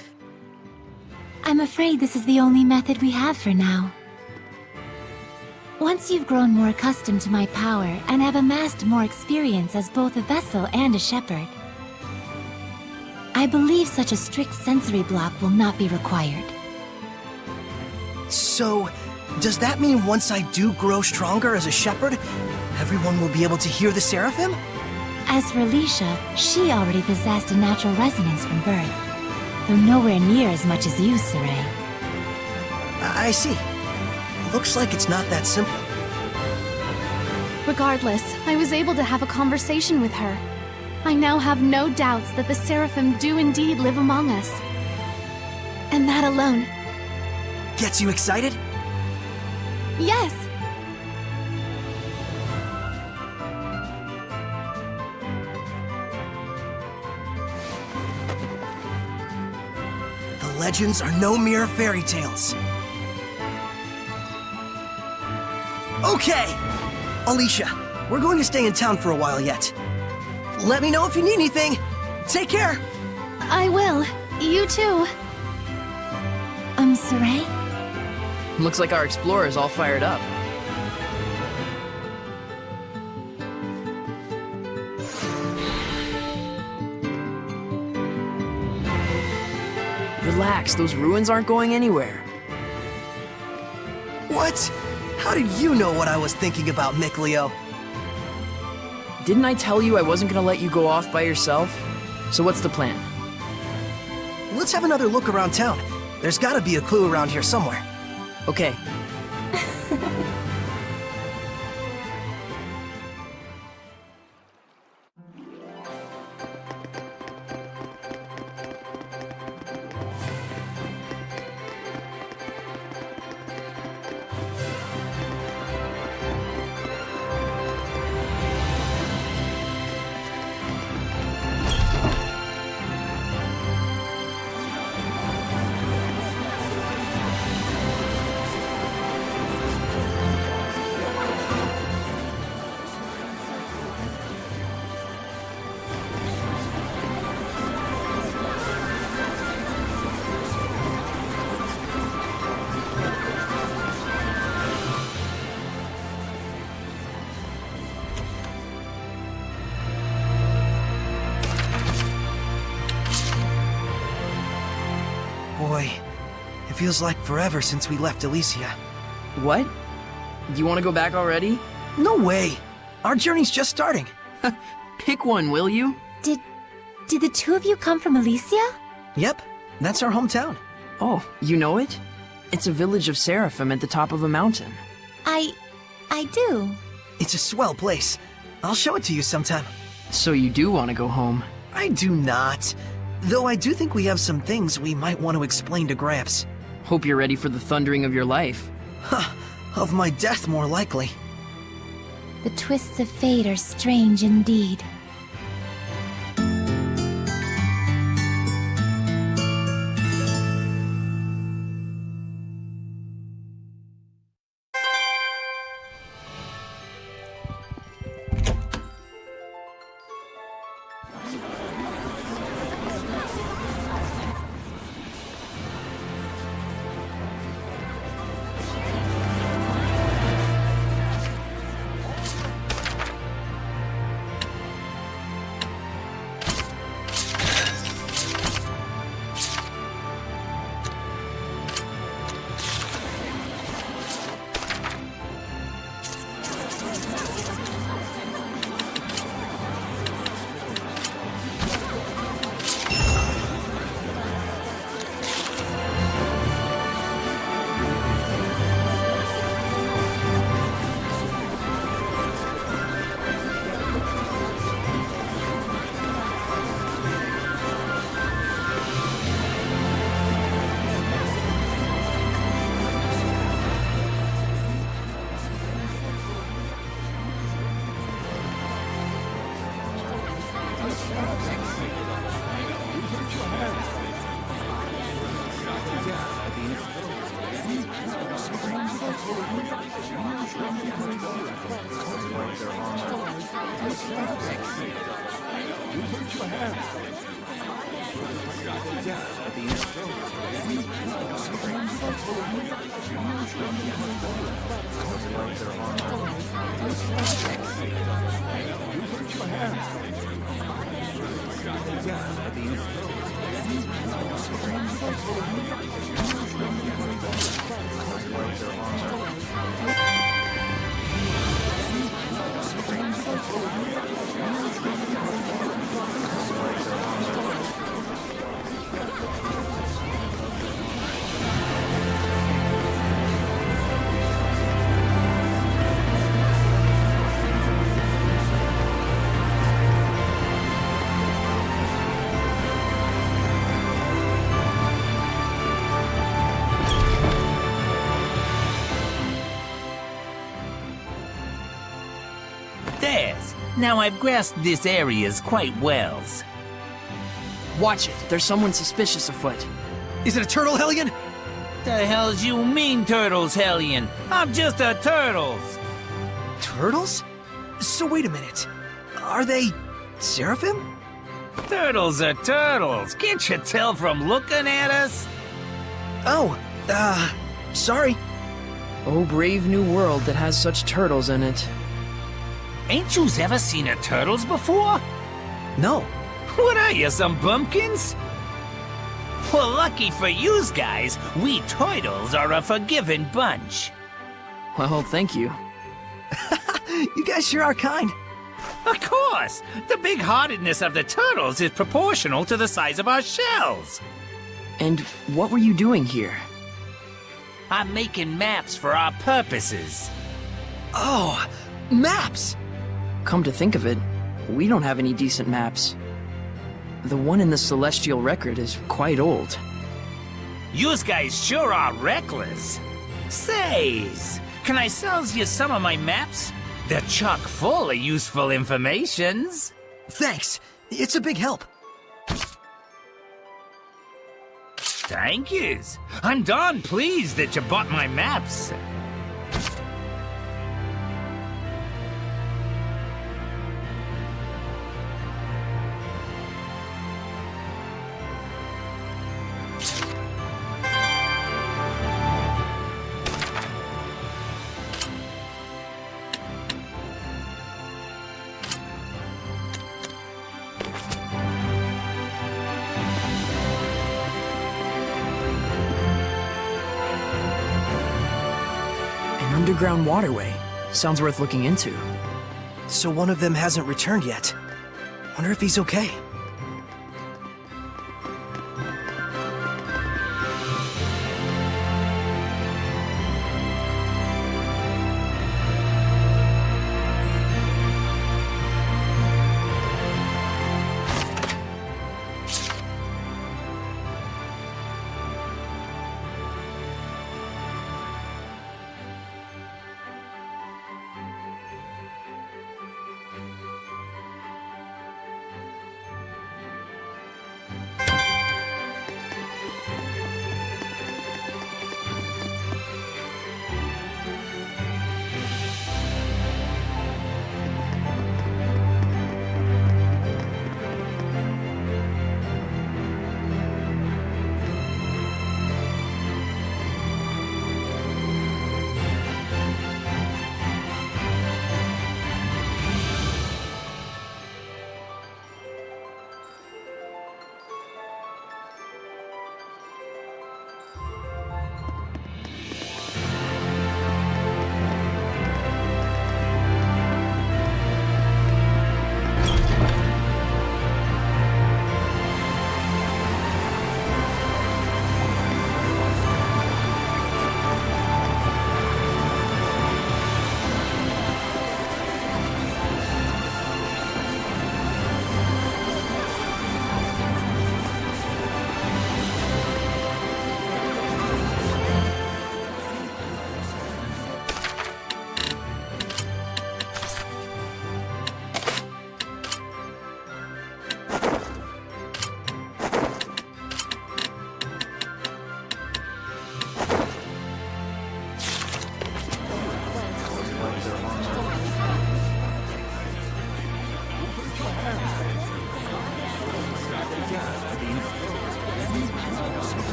I'm afraid this is the only method we have for now. Once you've grown more accustomed to my power and have amassed more experience as both a vessel and a shepherd, I believe such a strict sensory block will not be required. So, does that mean once I do grow stronger as a shepherd, everyone will be able to hear the Seraphim? As for Alicia, she already possessed a natural resonance from birth, though nowhere near as much as you, Saray. I see. Looks like it's not that simple. Regardless, I was able to have a conversation with her. I now have no doubts that the Seraphim do indeed live among us. And that alone. Gets you excited? Yes! The legends are no mere fairy tales. Okay! Alicia, we're going to stay in town for a while yet. Let me know if you need anything. Take care! I will. You too. Saray? Looks like our explorer's all fired up. Relax, those ruins aren't going anywhere. What? How did you know what I was thinking about, Mikleo? Didn't I tell you I wasn't gonna let you go off by yourself? So what's the plan? Let's have another look around town. There's gotta be a clue around here somewhere. Okay. Boy, it feels like forever since we left Elysia. What? You want to go back already? No way! Our journey's just starting. Pick one, will you? Did the two of you come from Elysia? Yep, that's our hometown. Oh, you know it? It's a village of Seraphim at the top of a mountain. I do. It's a swell place. I'll show it to you sometime. So you do want to go home? I do not. Though I do think we have some things we might want to explain to Gramps. Hope you're ready for the thundering of your life. Huh, of my death more likely. The twists of fate are strange indeed. Now I've grasped this areas quite well. Watch it. There's someone suspicious afoot. Is it a turtle, Hellion? The hell's you mean, Turtles, Hellion? I'm just a Turtles. Turtles? So wait a minute. Are they Seraphim? Turtles are turtles. Can't you tell from looking at us? Oh, sorry. Oh, brave new world that has such turtles in it. Ain't yous ever seen a turtles before? No. What are you, some bumpkins? Well, lucky for yous guys, we turtles are a forgiving bunch. Well, thank you. You guys sure are kind. Of course! The big-heartedness of the turtles is proportional to the size of our shells. And what were you doing here? I'm making maps for our purposes. Oh, maps! Come to think of it, we don't have any decent maps. The one in the Celestial Record is quite old. Yous guys sure are reckless. Says, can I sell you some of my maps? They're chock full of useful informations. Thanks. It's a big help. Thank yous. I'm darn pleased that you bought my maps. Underground waterway. Sounds worth looking into. So one of them hasn't returned yet. Wonder if he's okay.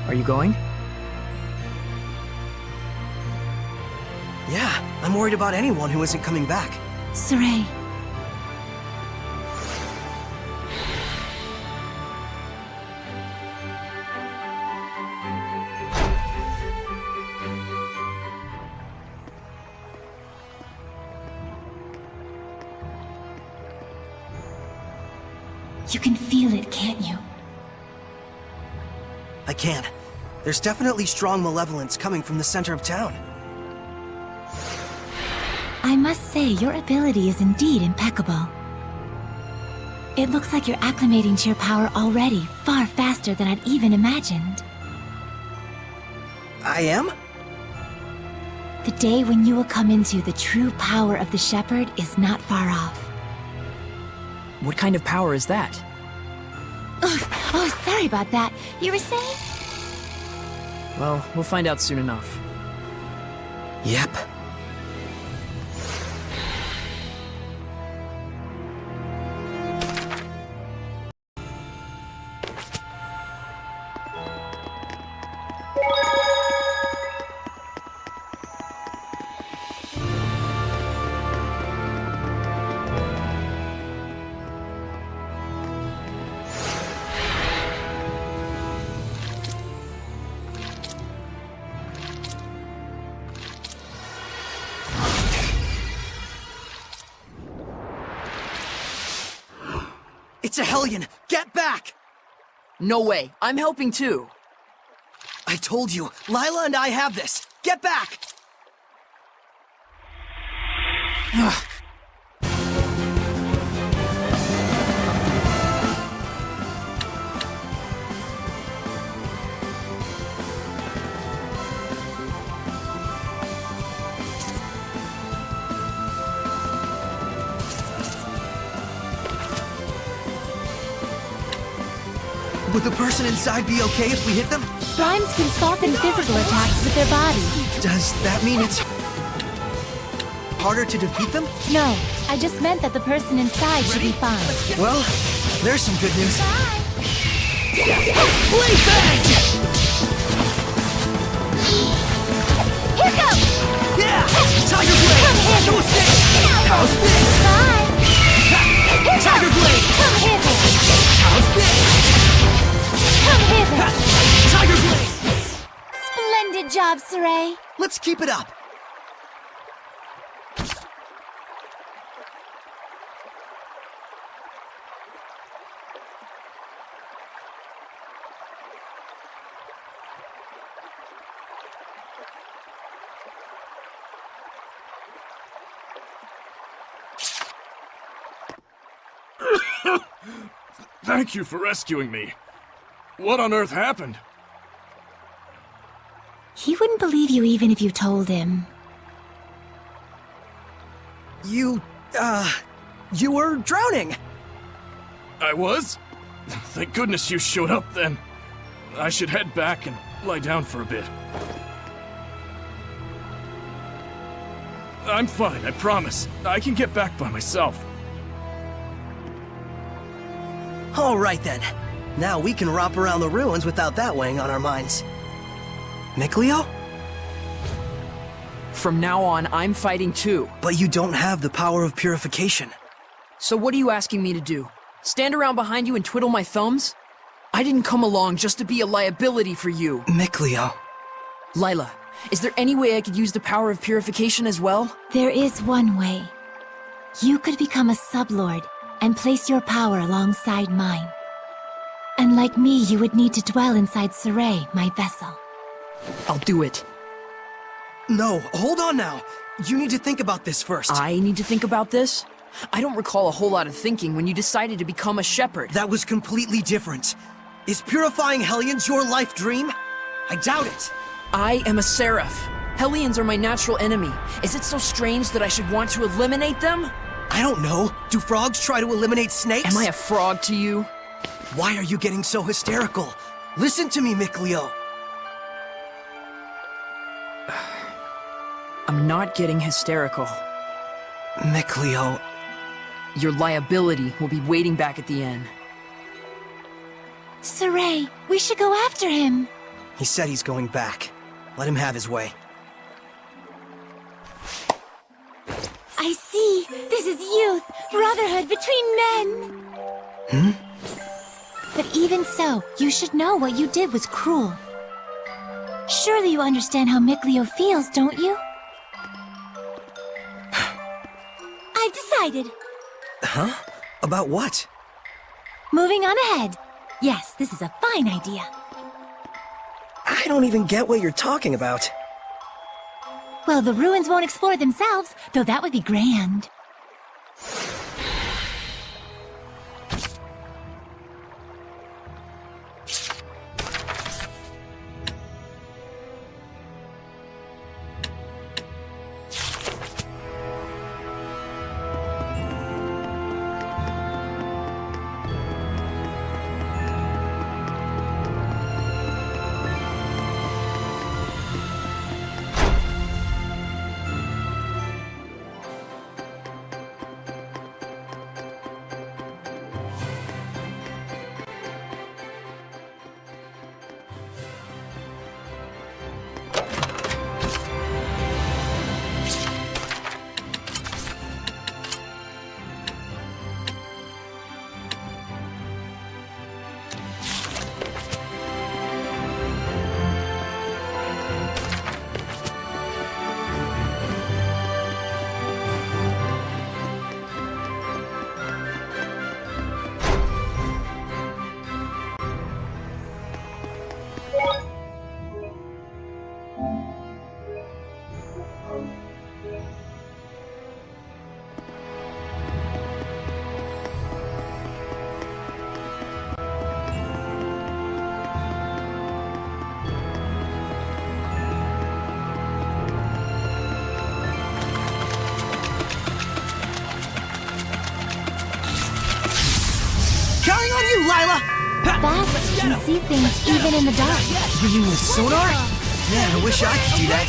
Are you going? Yeah, I'm worried about anyone who isn't coming back. Saray. You can feel it, can't you? I can. There's definitely strong malevolence coming from the center of town. I must say, your ability is indeed impeccable. It looks like you're acclimating to your power already, far faster than I'd even imagined. I am? The day when you will come into the true power of the Shepherd is not far off. What kind of power is that? Oh, sorry about that. You were saying? Well, we'll find out soon enough. Yep. It's a Hellion! Get back! No way. I'm helping too. I told you, Lila and I have this. Get back! Would the person inside be okay if we hit them? Slimes can soften physical attacks with their bodies. Does that mean it's harder to defeat them? No, I just meant that the person inside should be fine. Well, there's some good news. Blade bang! Here goes! Yeah! Tiger Blade! Come here! No escape! How's this? Bye! Tiger Blade! Come here! How's this? Come here! Tiger Blade! Splendid job, Saray. Let's keep it up. Thank you for rescuing me. What on earth happened? He wouldn't believe you even if you told him. You were drowning. I was? Thank goodness you showed up then. I should head back and lie down for a bit. I'm fine, I promise. I can get back by myself. All right then. Now we can romp around the ruins without that weighing on our minds. Mikleo? From now on, I'm fighting too. But you don't have the power of purification. So what are you asking me to do? Stand around behind you and twiddle my thumbs? I didn't come along just to be a liability for you. Mikleo. Lila, is there any way I could use the power of purification as well? There is one way. You could become a sublord and place your power alongside mine. And like me, you would need to dwell inside Saray, my vessel. I'll do it. No, hold on now. You need to think about this first. I need to think about this? I don't recall a whole lot of thinking when you decided to become a shepherd. That was completely different. Is purifying Hellions your life dream? I doubt it. I am a seraph. Hellions are my natural enemy. Is it so strange that I should want to eliminate them? I don't know. Do frogs try to eliminate snakes? Am I a frog to you? Why are you getting so hysterical? Listen to me, Mikleo. I'm not getting hysterical. Mikleo. Your liability will be waiting back at the inn. Saray, we should go after him. He said he's going back. Let him have his way. I see. This is youth, brotherhood between men. But even so, you should know what you did was cruel. Surely you understand how Mikleo feels, don't you? I've decided. Huh? About what? Moving on ahead. Yes, this is a fine idea. I don't even get what you're talking about. Well, the ruins won't explore themselves, though that would be grand. Counting on you, Lila! Bats can see things even in the dark. You mean with sonar? Man, I wish I could do that.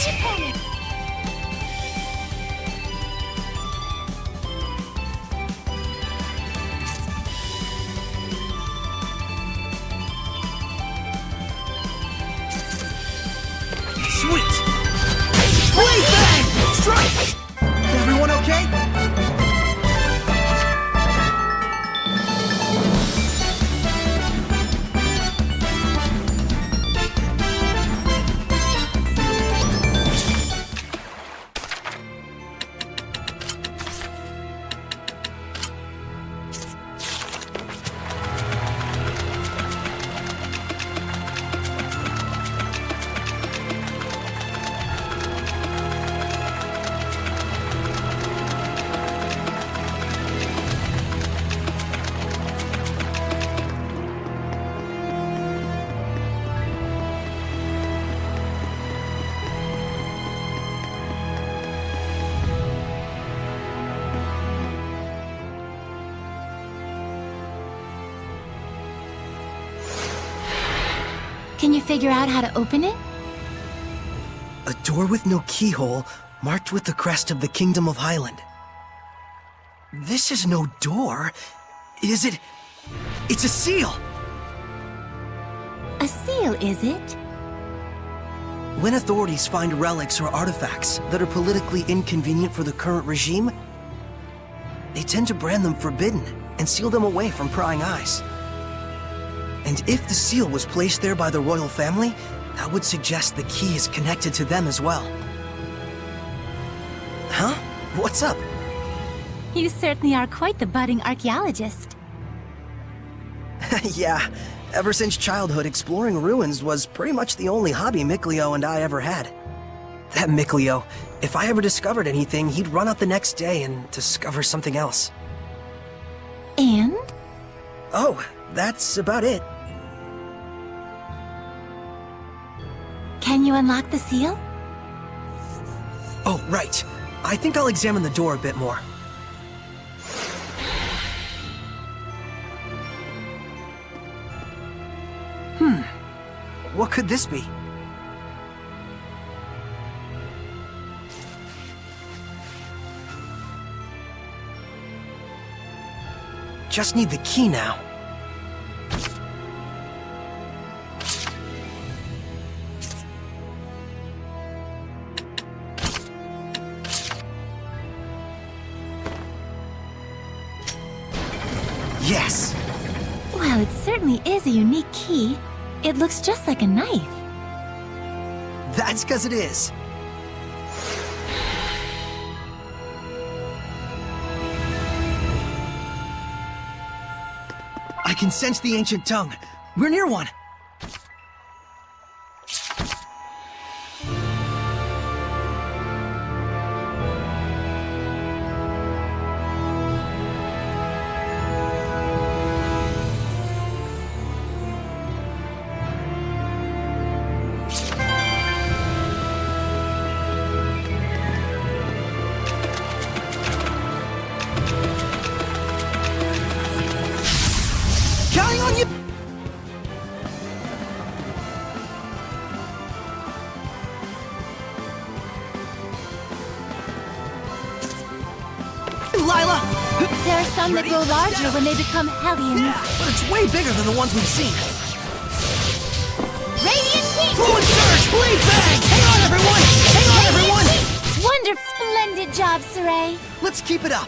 Sweet! Blade Bang! Strike! Everyone okay? Can you figure out how to open it? A door with no keyhole, marked with the crest of the Kingdom of Highland. This is no door. Is it? It's a seal! A seal, is it? When authorities find relics or artifacts that are politically inconvenient for the current regime, they tend to brand them forbidden and seal them away from prying eyes. And if the seal was placed there by the royal family, that would suggest the key is connected to them as well. Huh? What's up? You certainly are quite the budding archaeologist. Yeah, ever since childhood, exploring ruins was pretty much the only hobby Mikleo and I ever had. That Mikleo, if I ever discovered anything, he'd run out the next day and discover something else. And? Oh, that's about it. Can you unlock the seal? Oh, right. I think I'll examine the door a bit more. What could this be? Just need the key now. Yes! Well, it certainly is a unique key. It looks just like a knife. That's 'cause it is. I can sense the ancient tongue. We're near one. Counting on you! Lila! There are some that grow larger when they become Hellions. Yeah, but it's way bigger than the ones we've seen. Radiant Heat! Fluid Surge! Blade Bang! Hang on, everyone! Hang on, everyone! Wonderful! Splendid job, Saray. Let's keep it up.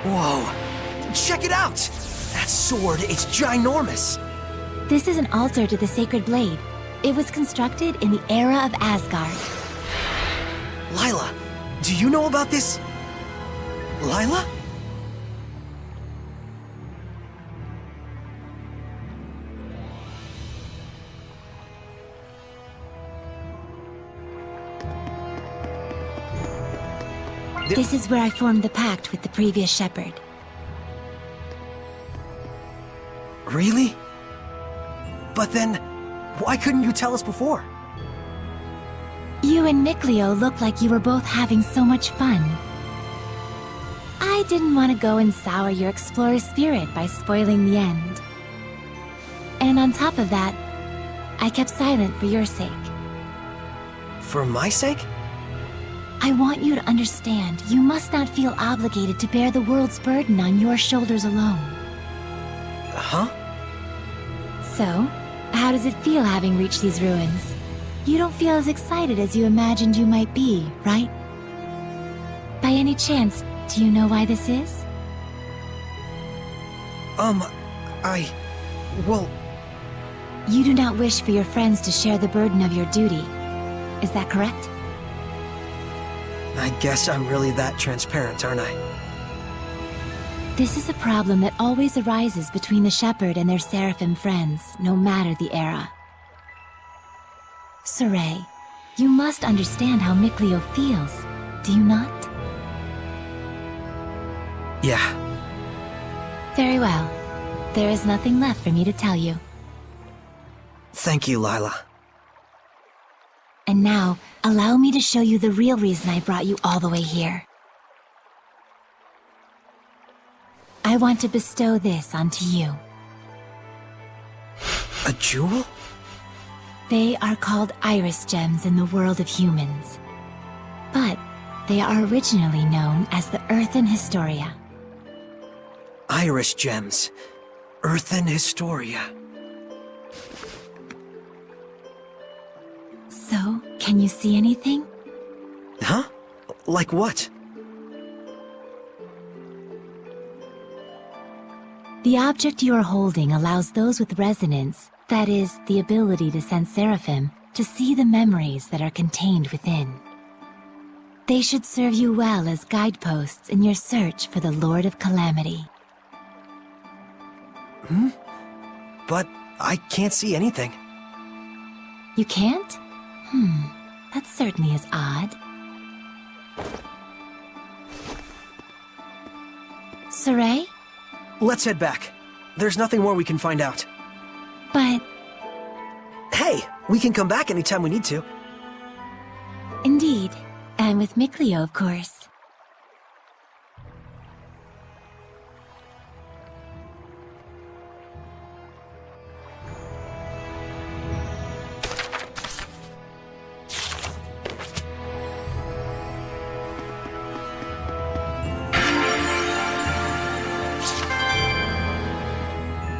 Whoa! Check it out! That sword, it's ginormous! This is an altar to the Sacred Blade. It was constructed in the era of Asgard. Lila, do you know about this? Lila? This is where I formed the pact with the previous shepherd. Really? But then, why couldn't you tell us before? You and Mikleo looked like you were both having so much fun. I didn't want to go and sour your explorer spirit by spoiling the end. And on top of that, I kept silent for your sake. For my sake? I want you to understand, you must not feel obligated to bear the world's burden on your shoulders alone. Huh? So, how does it feel having reached these ruins? You don't feel as excited as you imagined you might be, right? By any chance, do you know why this is? Well... You do not wish for your friends to share the burden of your duty. Is that correct? I guess I'm really that transparent, aren't I? This is a problem that always arises between the Shepherd and their Seraphim friends, no matter the era. Saray, you must understand how Mikleo feels, do you not? Yeah. Very well. There is nothing left for me to tell you. Thank you, Lila. And now, allow me to show you the real reason I brought you all the way here. I want to bestow this onto you. A jewel? They are called iris gems in the world of humans. But they are originally known as the Earthen Historia. Iris gems. Earthen Historia. So, can you see anything? Huh? Like what? The object you are holding allows those with resonance, that is, the ability to sense seraphim, to see the memories that are contained within. They should serve you well as guideposts in your search for the Lord of Calamity. But I can't see anything. You can't? That certainly is odd. Saray? Let's head back. There's nothing more we can find out. But... Hey, we can come back anytime we need to. Indeed. And with Mikleo, of course.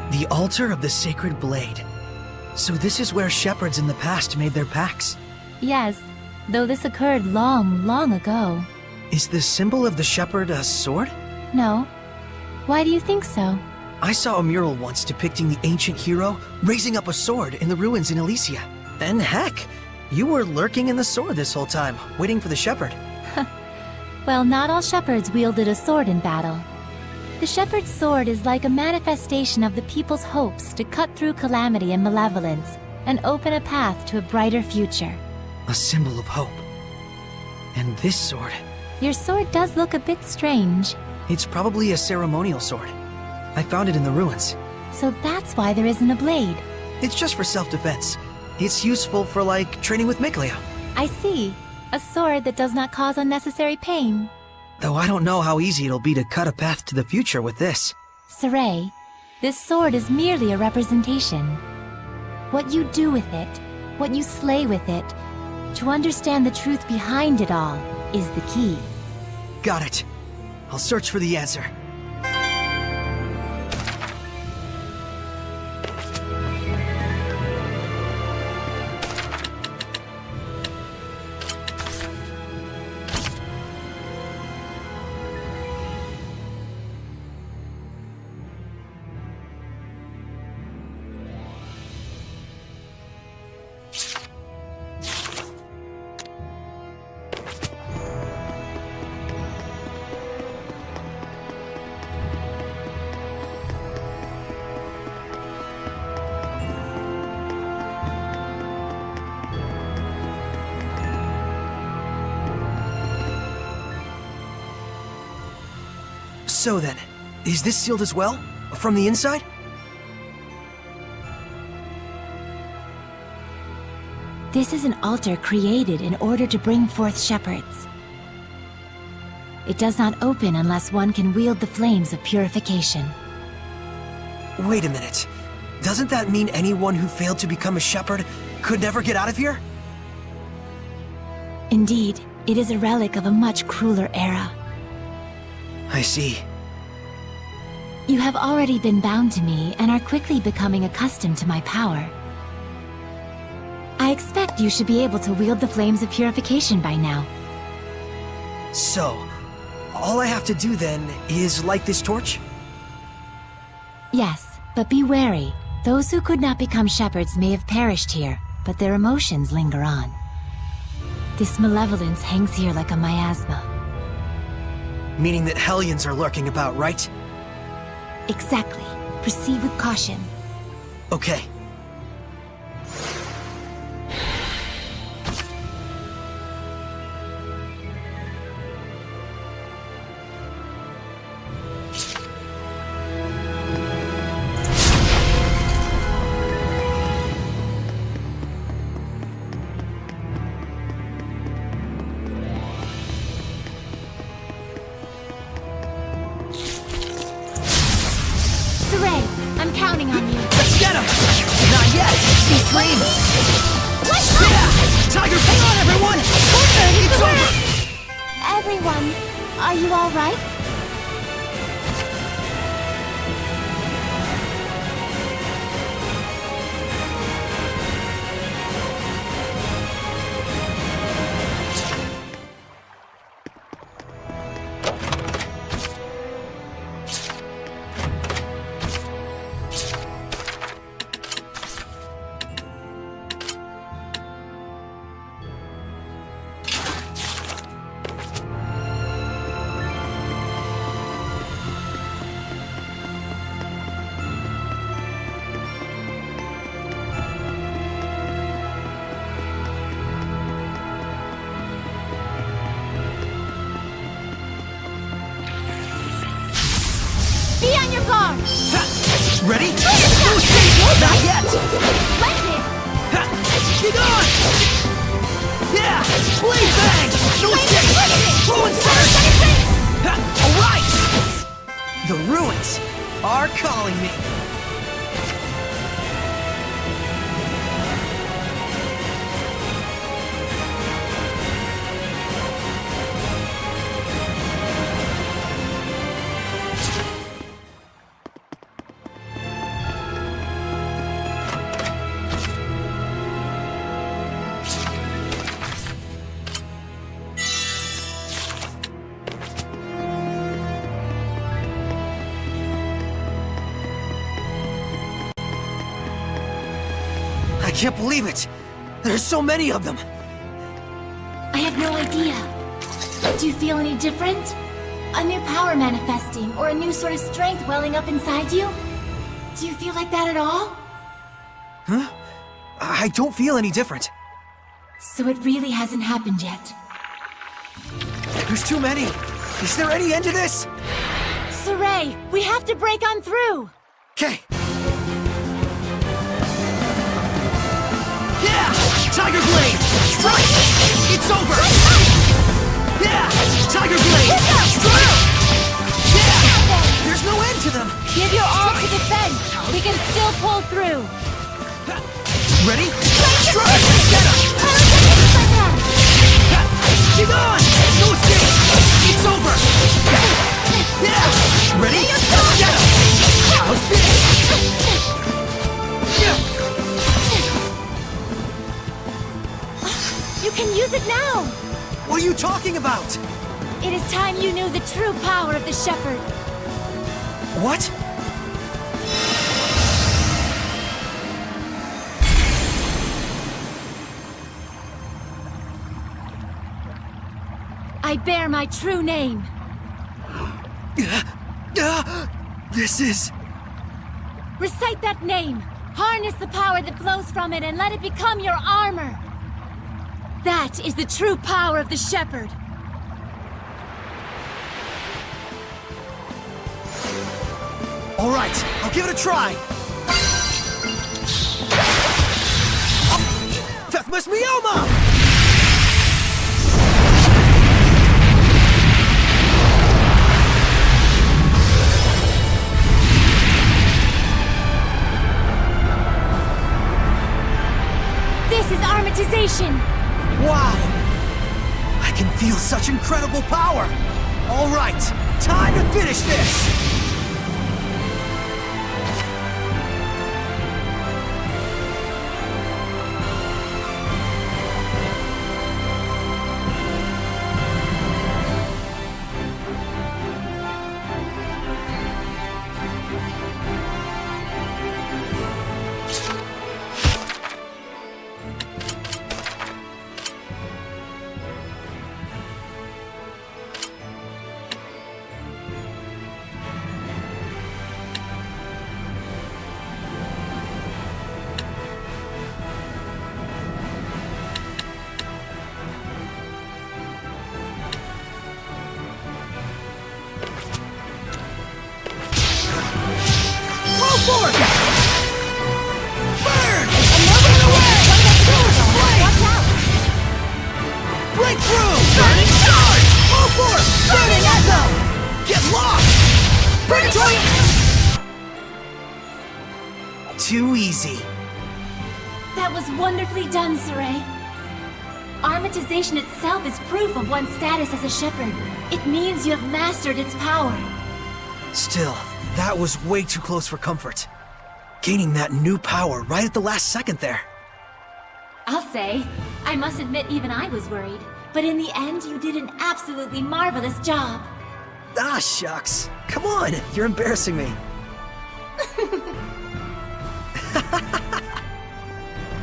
The altar of the sacred blade. So this is where shepherds in the past made their pacts. Yes, though this occurred long, long ago. Is the symbol of the shepherd a sword? No. Why do you think so? I saw a mural once depicting the ancient hero raising up a sword in the ruins in Elysia. And heck, you were lurking in the sword this whole time, waiting for the shepherd. Well, not all shepherds wielded a sword in battle. The shepherd's sword is like a manifestation of the people's hopes to cut through calamity and malevolence and open a path to a brighter future. A symbol of hope. And this sword... Your sword does look a bit strange. It's probably a ceremonial sword. I found it in the ruins. So that's why there isn't a blade. It's just for self-defense. It's useful for, like, training with Mikleo. I see. A sword that does not cause unnecessary pain. Though I don't know how easy it'll be to cut a path to the future with this. Saray, this sword is merely a representation. What you do with it, what you slay with it, to understand the truth behind it all, is the key. Got it. I'll search for the answer. So then, is this sealed as well? From the inside? This is an altar created in order to bring forth shepherds. It does not open unless one can wield the flames of purification. Wait a minute. Doesn't that mean anyone who failed to become a shepherd could never get out of here? Indeed, it is a relic of a much crueler era. I see. You have already been bound to me and are quickly becoming accustomed to my power. I expect you should be able to wield the flames of purification by now. So, all I have to do then is light this torch? Yes, but be wary. Those who could not become shepherds may have perished here, but their emotions linger on. This malevolence hangs here like a miasma. Meaning that Hellions are lurking about, right? Exactly. Proceed with caution. Okay. flames! Yeah! Tiger, hang on, everyone! It's over! Everyone, are you all right? Be on your guard! Ready? No escape! Not yet! Splendid! Be gone! Yeah! Blade bang! No escape! Flow and surge! Alright! The ruins are calling me. I can't believe it! There's so many of them! I have no idea. Do you feel any different? A new power manifesting, or a new sort of strength welling up inside you? Do you feel like that at all? Huh? I don't feel any different. So it really hasn't happened yet. There's too many! Is there any end to this? Saray, we have to break on through! Okay. Yeah! Tiger Blade! Strike! It's over! Yeah! Tiger Blade! Strike! Yeah! There's no end to them! Give your all to defense! We can still pull through! Ready? Strike! Get him! Be gone! No escape! It's over! Yeah! Ready? Get him! How's this? You can use it now! What are you talking about? It is time you knew the true power of the Shepherd. What? I bear my true name. This is... Recite that name. Harness the power that flows from it and let it become your armor. That is the true power of the Shepherd. All right, I'll give it a try. Fethmas Mioma! This is armatization! Wow! I can feel such incredible power! All right, time to finish this! Forward! Burn! Another away! Watch out! Break through! Burning charge! Full force! Burning echo! Get lost! Purgatory! Too easy. That was wonderfully done, Saray. Armatization itself is proof of one's status as a shepherd. It means you have mastered its power. Still, that was way too close for comfort. Gaining that new power right at the last second there. I'll say, I must admit even I was worried. But in the end, you did an absolutely marvelous job. Ah, shucks. Come on, you're embarrassing me.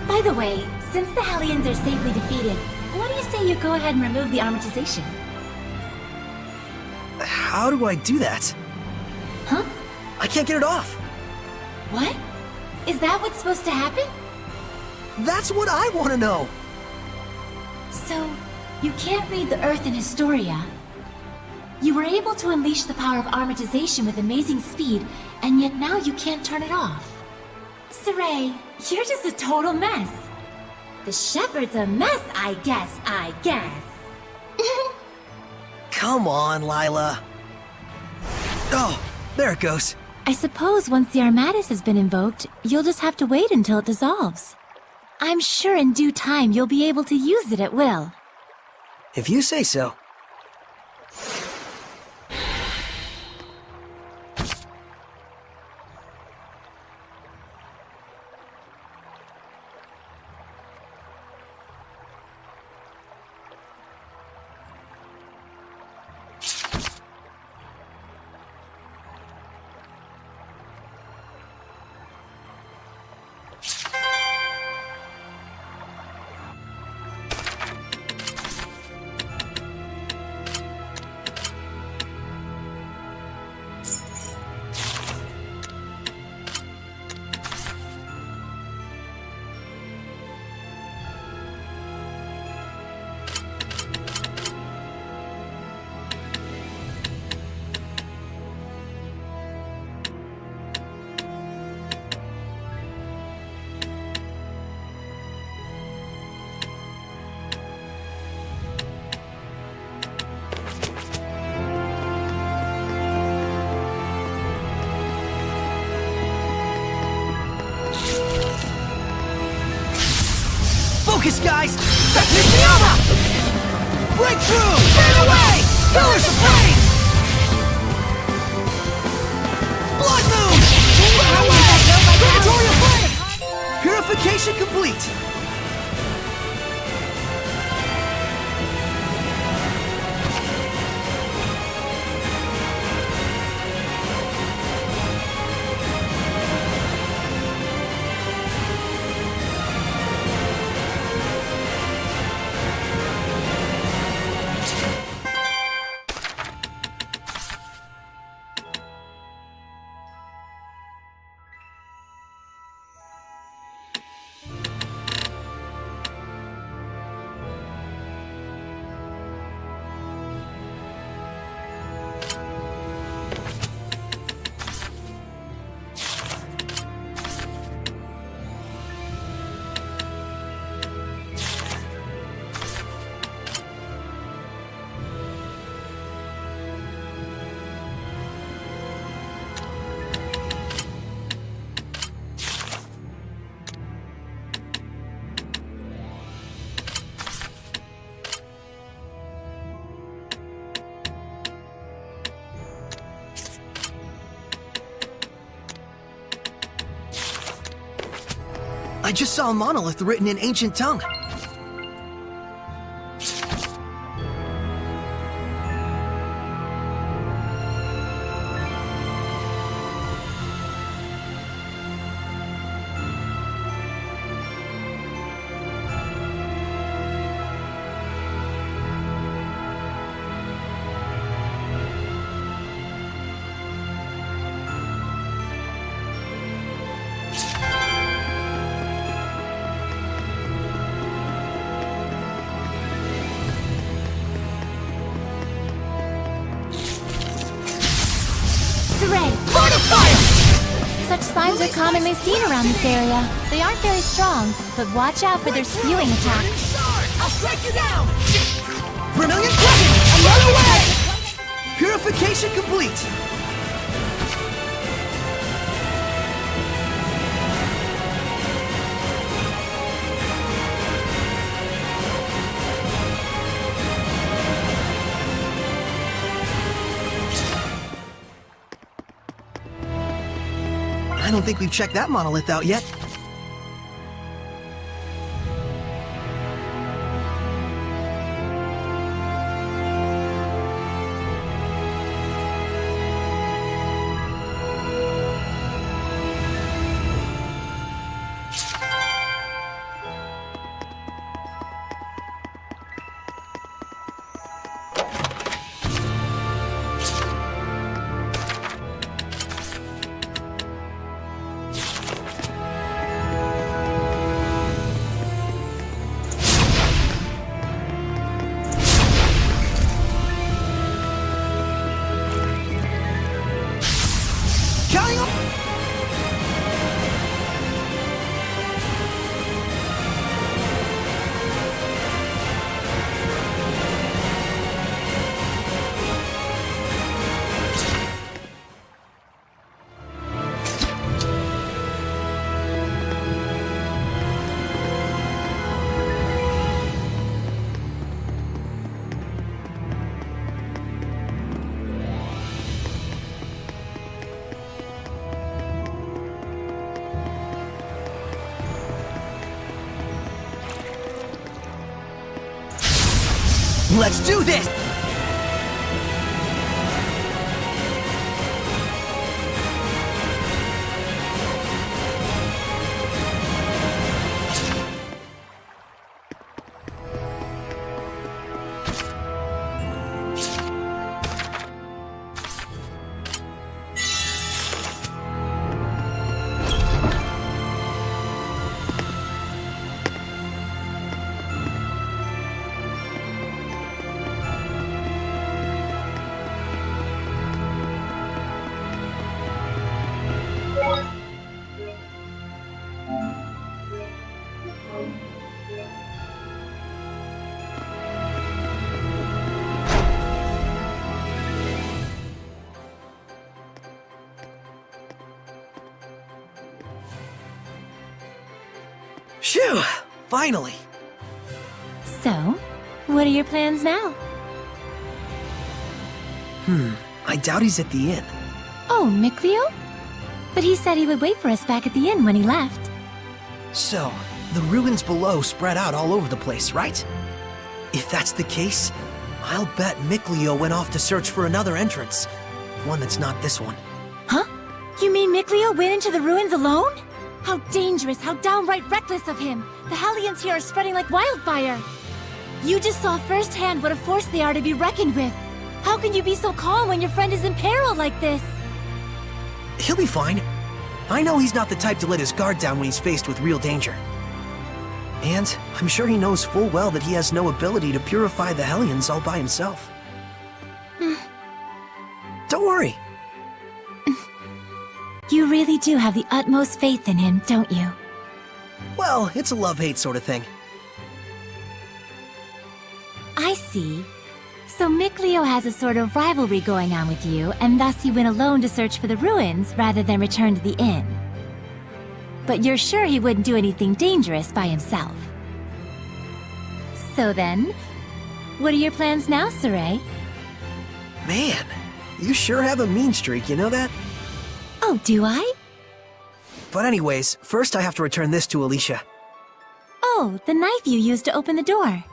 By the way, since the Hellions are safely defeated, what do you say you go ahead and remove the armatization? How do I do that? Huh? I can't get it off. What? Is that what's supposed to happen? That's what I want to know. So, you can't read the Earth in Historia. You were able to unleash the power of armatization with amazing speed, and yet now you can't turn it off. Saray, you're just a total mess. The shepherd's a mess, I guess. Come on, Lila. Oh, there it goes. I suppose once the Armatus has been invoked, you'll just have to wait until it dissolves. I'm sure in due time you'll be able to use it at will. If you say so. Focus, guys! Mistiama! Breakthrough! Burn away! Pillars of flame! Blood moon! Burn away! Purgatorial flame! Purification complete! I just saw a monolith written in ancient tongue. Such slimes are commonly seen around this area. They aren't very strong, but watch out for their spewing attacks. I'll strike you down! Vermilion Crescent! And run away! Purification complete! don't think we've checked that monolith out yet. Let's do this! Phew! Finally! So, what are your plans now? I doubt he's at the inn. Oh, Mikleo? But he said he would wait for us back at the inn when he left. So, the ruins below spread out all over the place, right? If that's the case, I'll bet Mikleo went off to search for another entrance. One that's not this one. Huh? You mean Mikleo went into the ruins alone? How dangerous, how downright reckless of him! The Hellions here are spreading like wildfire! You just saw firsthand what a force they are to be reckoned with! How can you be so calm when your friend is in peril like this? He'll be fine. I know he's not the type to let his guard down when he's faced with real danger. And I'm sure he knows full well that he has no ability to purify the Hellions all by himself. Don't worry. You really do have the utmost faith in him, don't you? Well, it's a love-hate sort of thing. I see. So Mikleo has a sort of rivalry going on with you, and thus he went alone to search for the ruins rather than return to the inn. But you're sure he wouldn't do anything dangerous by himself. So then, what are your plans now, Saray? Man, you sure have a mean streak, you know that? Oh, do I? But anyways, first I have to return this to Alicia. Oh, the knife you used to open the door.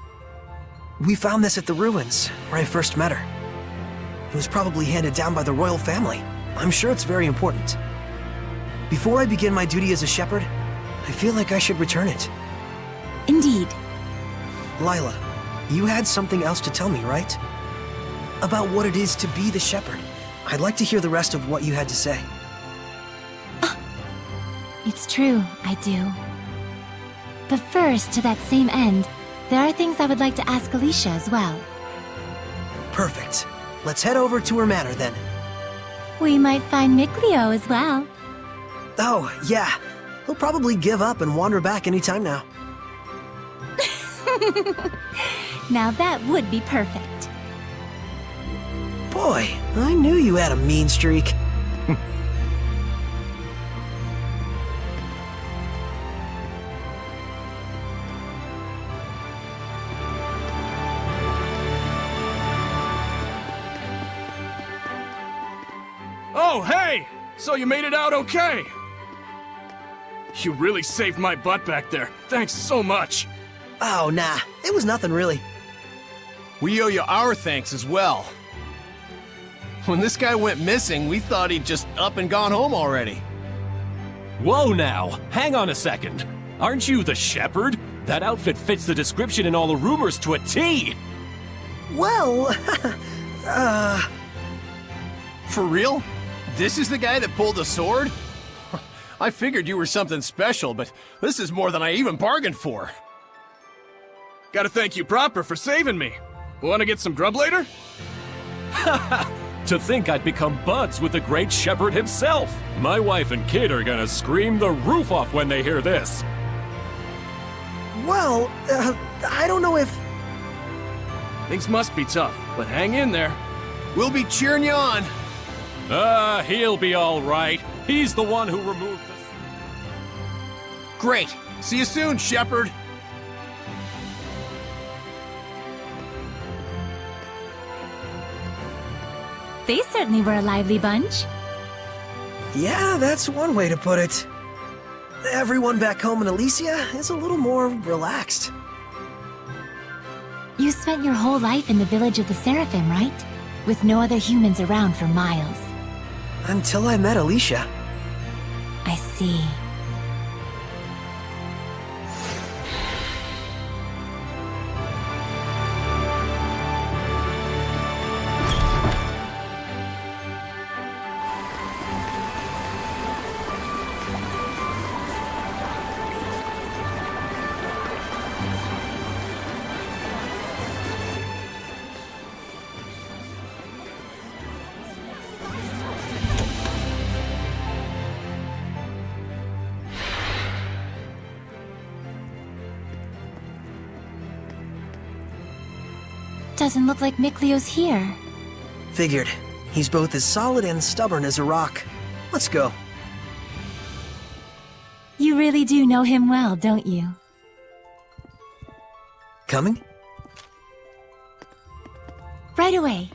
We found this at the ruins, where I first met her. It was probably handed down by the royal family. I'm sure it's very important. Before I begin my duty as a shepherd, I feel like I should return it. Indeed. Lila, you had something else to tell me, right? About what it is to be the shepherd. I'd like to hear the rest of what you had to say. It's true, I do. But first, to that same end, there are things I would like to ask Alicia as well. Perfect. Let's head over to her manor then. We might find Mikleo as well. Oh, yeah. He'll probably give up and wander back anytime now. Now that would be perfect. Boy, I knew you had a mean streak. Oh, hey! So you made it out okay? You really saved my butt back there. Thanks so much. Oh, nah. It was nothing really. We owe you our thanks as well. When this guy went missing, we thought he'd just up and gone home already. Whoa now! Hang on a second. Aren't you the shepherd? That outfit fits the description in all the rumors to a T! Well, For real? This is the guy that pulled the sword? I figured you were something special, but this is more than I even bargained for. Gotta thank you proper for saving me. Wanna get some grub later? To think I'd become buds with the great shepherd himself! My wife and kid are gonna scream the roof off when they hear this! well, I don't know if... Things must be tough, but hang in there. We'll be cheering you on. He'll be alright. He's the one who removed the... Great. See you soon, shepherd. They certainly were a lively bunch. Yeah, that's one way to put it. Everyone back home in Elysia is a little more relaxed. You spent your whole life in the village of the Seraphim, right? With no other humans around for miles. Until I met Alicia. I see. Doesn't look like Miklio's here. Figured. He's both as solid and stubborn as a rock. Let's go. You really do know him well, don't you? Coming? Right away.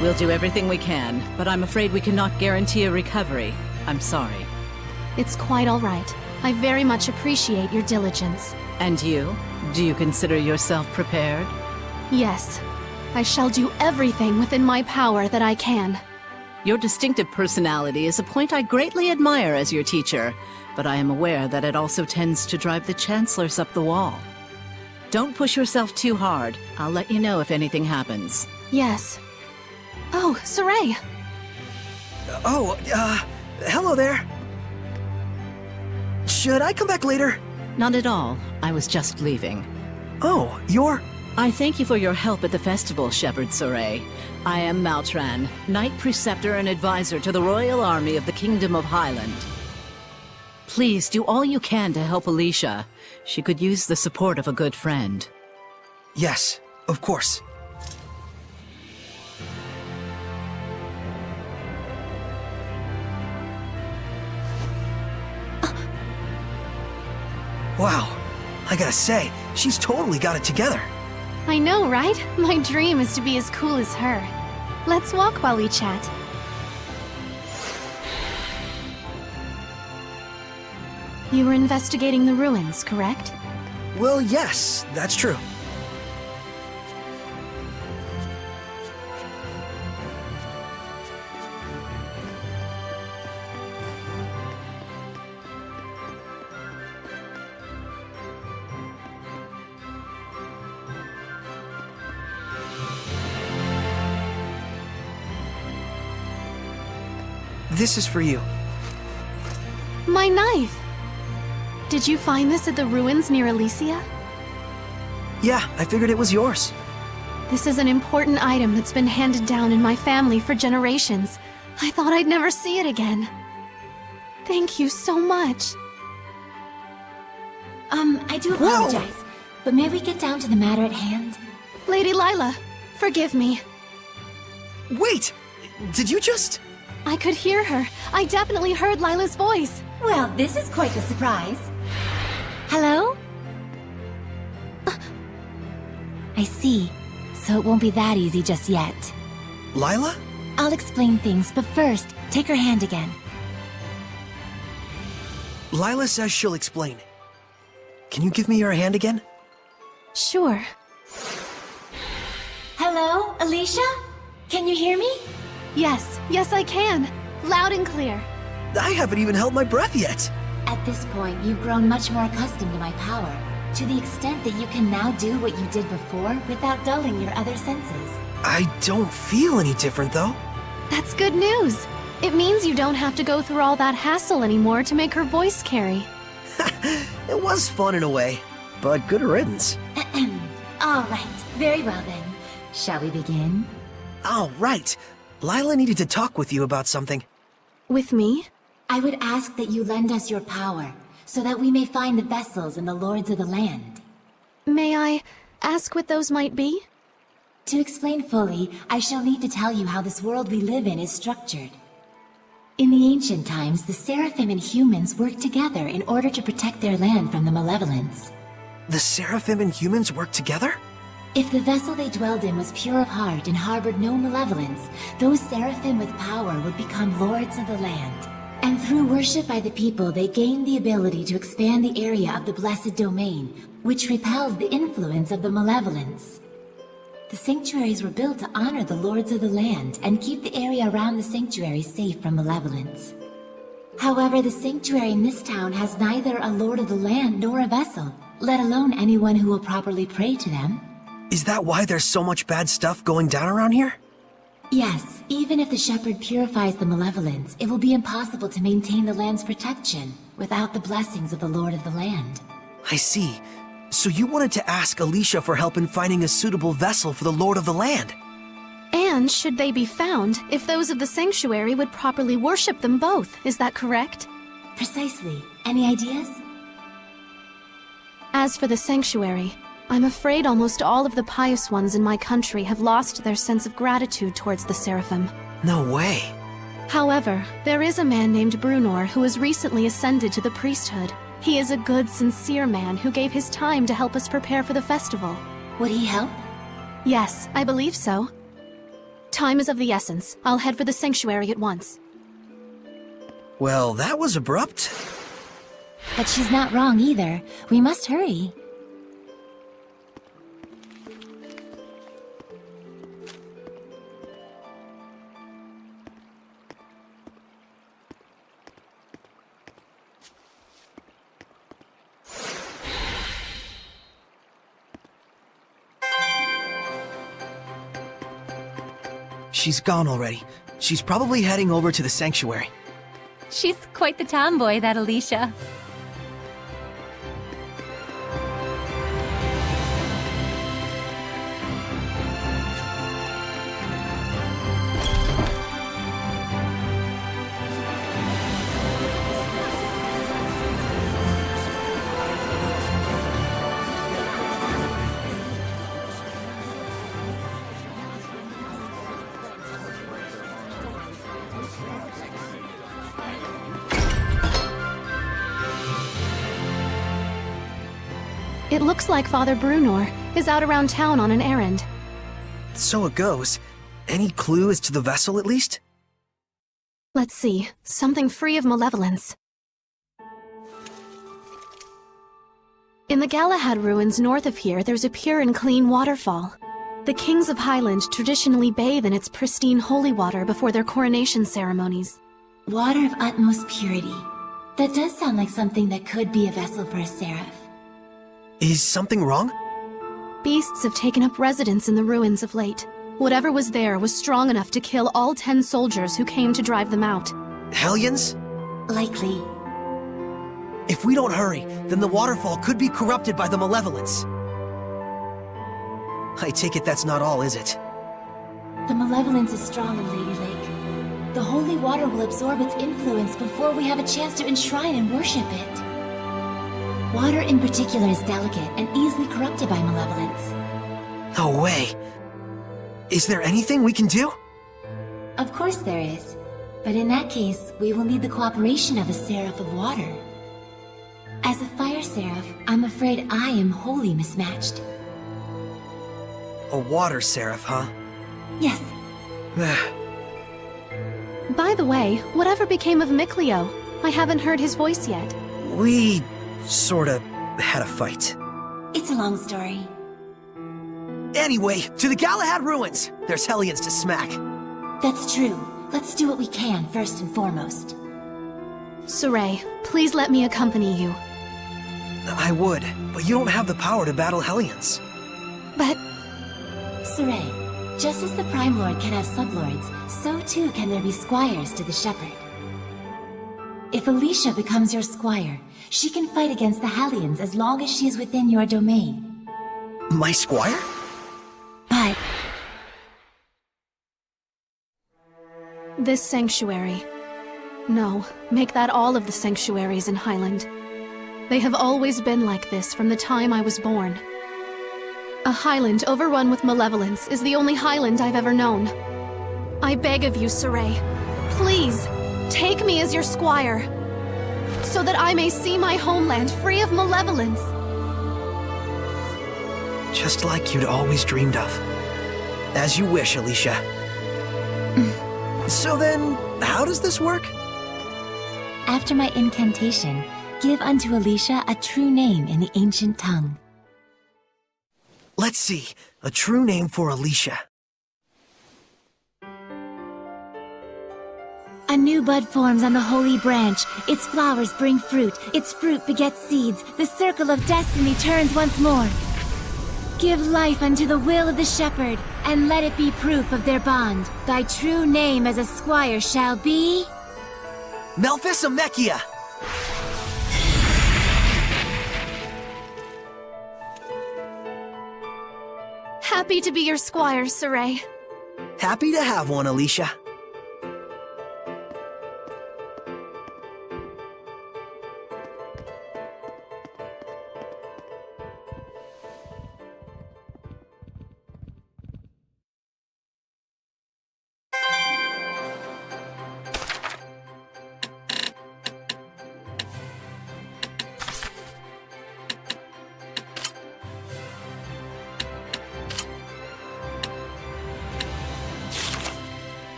We'll do everything we can, but I'm afraid we cannot guarantee a recovery. I'm sorry. It's quite all right. I very much appreciate your diligence. And you? Do you consider yourself prepared? Yes. I shall do everything within my power that I can. Your distinctive personality is a point I greatly admire as your teacher, but I am aware that it also tends to drive the chancellors up the wall. Don't push yourself too hard. I'll let you know if anything happens. Yes. Oh, Saray! Oh, hello there. Should I come back later? Not at all. I was just leaving. Oh, you're... I thank you for your help at the festival, Shepherd Saray. I am Mautran, Knight Preceptor and Advisor to the Royal Army of the Kingdom of Highland. Please do all you can to help Alicia. She could use the support of a good friend. Yes, of course. Wow, I gotta say, she's totally got it together. I know, right? My dream is to be as cool as her. Let's walk while we chat. You were investigating the ruins, correct? Well, yes, that's true. This is for you. My knife! Did you find this at the ruins near Elysia? Yeah, I figured it was yours. This is an important item that's been handed down in my family for generations. I thought I'd never see it again. Thank you so much. I do apologize, but may we get down to the matter at hand? Lady Lila, forgive me. Wait! Did you just... I could hear her. I definitely heard Lila's voice. Well, this is quite the surprise. Hello? I see. So it won't be that easy just yet. Lila? I'll explain things, but first, take her hand again. Lila says she'll explain. Can you give me your hand again? Sure. Hello, Alicia? Can you hear me? Yes, I can. Loud and clear. I haven't even held my breath yet. At this point, you've grown much more accustomed to my power, to the extent that you can now do what you did before without dulling your other senses. I don't feel any different, though. That's good news. It means you don't have to go through all that hassle anymore to make her voice carry. It was fun in a way, but good riddance. All right, very well then. Shall we begin? All right. Lila needed to talk with you about something. With me? I would ask that you lend us your power, so that we may find the vessels and the lords of the land. May I ask what those might be? To explain fully, I shall need to tell you how this world we live in is structured. In the ancient times, the Seraphim and humans worked together in order to protect their land from the malevolence. The Seraphim and humans worked together? If the vessel they dwelled in was pure of heart and harbored no malevolence, those Seraphim with power would become lords of the land. And through worship by the people, they gained the ability to expand the area of the Blessed Domain, which repels the influence of the malevolence. The sanctuaries were built to honor the lords of the land and keep the area around the sanctuary safe from malevolence. However, the sanctuary in this town has neither a lord of the land nor a vessel, let alone anyone who will properly pray to them. Is that why there's so much bad stuff going down around here? Yes, even if the shepherd purifies the malevolence, it will be impossible to maintain the land's protection without the blessings of the lord of the land. I see. So you wanted to ask Alicia for help in finding a suitable vessel for the lord of the land? And should they be found, if those of the sanctuary would properly worship them both, is that correct? Precisely. Any ideas? As for the sanctuary, I'm afraid almost all of the pious ones in my country have lost their sense of gratitude towards the Seraphim. No way. However, there is a man named Brunor who has recently ascended to the priesthood. He is a good, sincere man who gave his time to help us prepare for the festival. Would he help? Yes, I believe so. Time is of the essence. I'll head for the sanctuary at once. Well, that was abrupt. But she's not wrong either. We must hurry. She's gone already. She's probably heading over to the sanctuary. She's quite the tomboy, that Alicia. It looks like Father Brunor is out around town on an errand. So it goes. Any clue as to the vessel, at least? Let's see. Something free of malevolence. In the Galahad ruins north of here, there's a pure and clean waterfall. The kings of Highland traditionally bathe in its pristine holy water before their coronation ceremonies. Water of utmost purity. That does sound like something that could be a vessel for a seraph. Is something wrong? Beasts have taken up residence in the ruins of late. Whatever was there was strong enough to kill all 10 soldiers who came to drive them out. Hellions? Likely. If we don't hurry, then the waterfall could be corrupted by the malevolence. I take it that's not all, is it? The malevolence is strong in Lady Lake. The holy water will absorb its influence before we have a chance to enshrine and worship it. Water in particular is delicate and easily corrupted by malevolence. No way. Is there anything we can do? Of course there is. But in that case, we will need the cooperation of a Seraph of Water. As a Fire Seraph, I'm afraid I am wholly mismatched. A water seraph, huh? Yes. By the way, whatever became of Mikleo? I haven't heard his voice yet. We sorta had a fight. It's a long story. Anyway, to the Galahad ruins! There's Hellions to smack. That's true. Let's do what we can first and foremost. Saray, please let me accompany you. I would, but you don't have the power to battle Hellions. But... Saray, just as the Prime Lord can have sublords, so too can there be squires to the Shepherd. If Alicia becomes your squire, she can fight against the Hellions as long as she is within your domain. My squire? But... This sanctuary. No, make that all of the sanctuaries in Highland. They have always been like this from the time I was born. A Highland overrun with malevolence is the only Highland I've ever known. I beg of you, Saray, please, take me as your squire, so that I may see my homeland free of malevolence. Just like you'd always dreamed of. As you wish, Alicia. So then, how does this work? After my incantation, give unto Alicia a true name in the ancient tongue. Let's see. A true name for Alicia. A new bud forms on the holy branch. Its flowers bring fruit. Its fruit begets seeds. The circle of destiny turns once more. Give life unto the will of the shepherd, and let it be proof of their bond. Thy true name as a squire shall be... Melphisamechia! Happy to be your squire, Saray. Happy to have one, Alicia.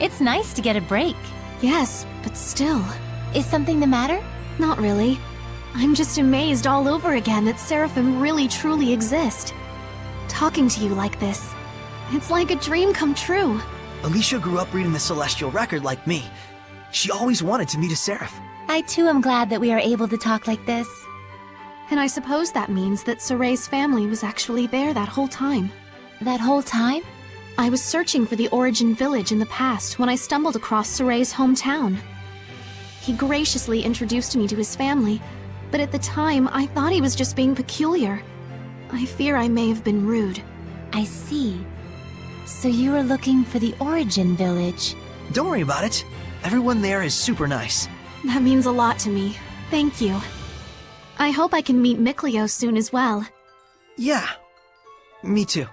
It's nice to get a break. Yes, but still. Is something the matter? Not really. I'm just amazed all over again that Seraphim really truly exist. Talking to you like this, it's like a dream come true. Alicia grew up reading the Celestial Record like me. She always wanted to meet a Seraph. I too am glad that we are able to talk like this. And I suppose that means that Soray's family was actually there that whole time. That whole time? I was searching for the Origin Village in the past when I stumbled across Soray's hometown. He graciously introduced me to his family, but at the time I thought he was just being peculiar. I fear I may have been rude. I see. So you were looking for the Origin Village? Don't worry about it. Everyone there is super nice. That means a lot to me. Thank you. I hope I can meet Mikleo soon as well. Yeah, me too.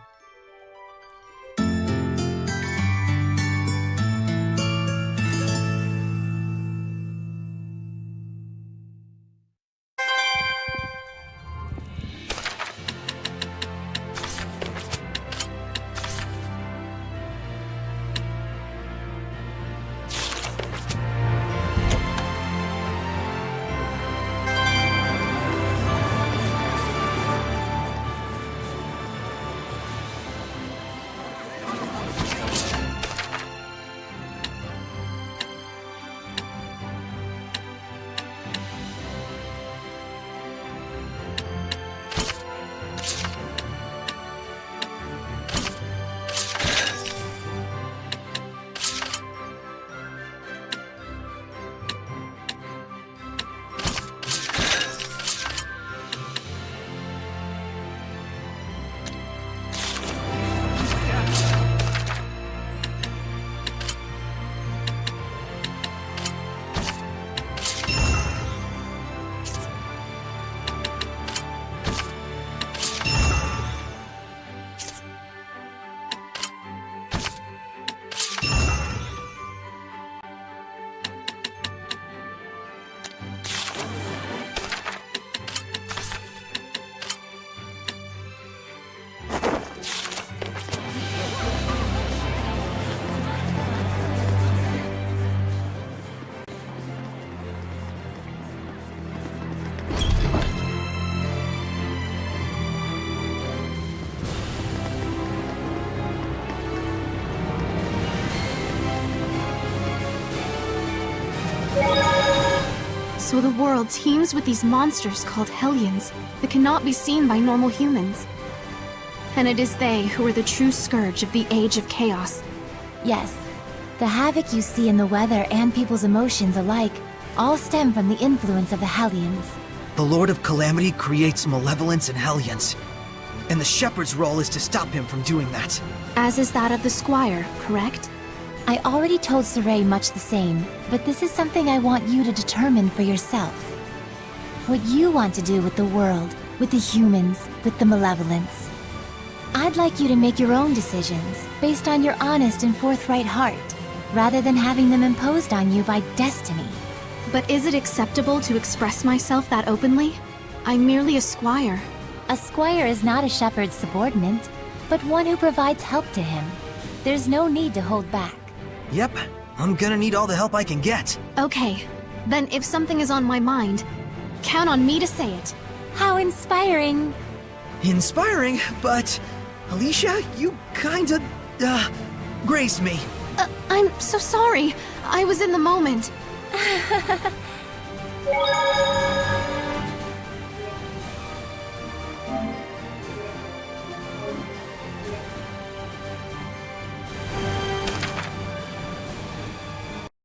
So the world teems with these monsters called Hellions that cannot be seen by normal humans. And it is they who are the true scourge of the Age of Chaos. Yes. The havoc you see in the weather and people's emotions alike all stem from the influence of the Hellions. The Lord of Calamity creates malevolence in Hellions, and the Shepherd's role is to stop him from doing that. As is that of the Squire, correct? I already told Saray much the same, but this is something I want you to determine for yourself. What you want to do with the world, with the humans, with the malevolence. I'd like you to make your own decisions, based on your honest and forthright heart, rather than having them imposed on you by destiny. But is it acceptable to express myself that openly? I'm merely a squire. A squire is not a shepherd's subordinate, but one who provides help to him. There's no need to hold back. Yep, I'm gonna need all the help I can get. Okay, then if something is on my mind, count on me to say it. How inspiring! Inspiring, but Alicia, you kinda, grazed me. I'm so sorry. I was in the moment.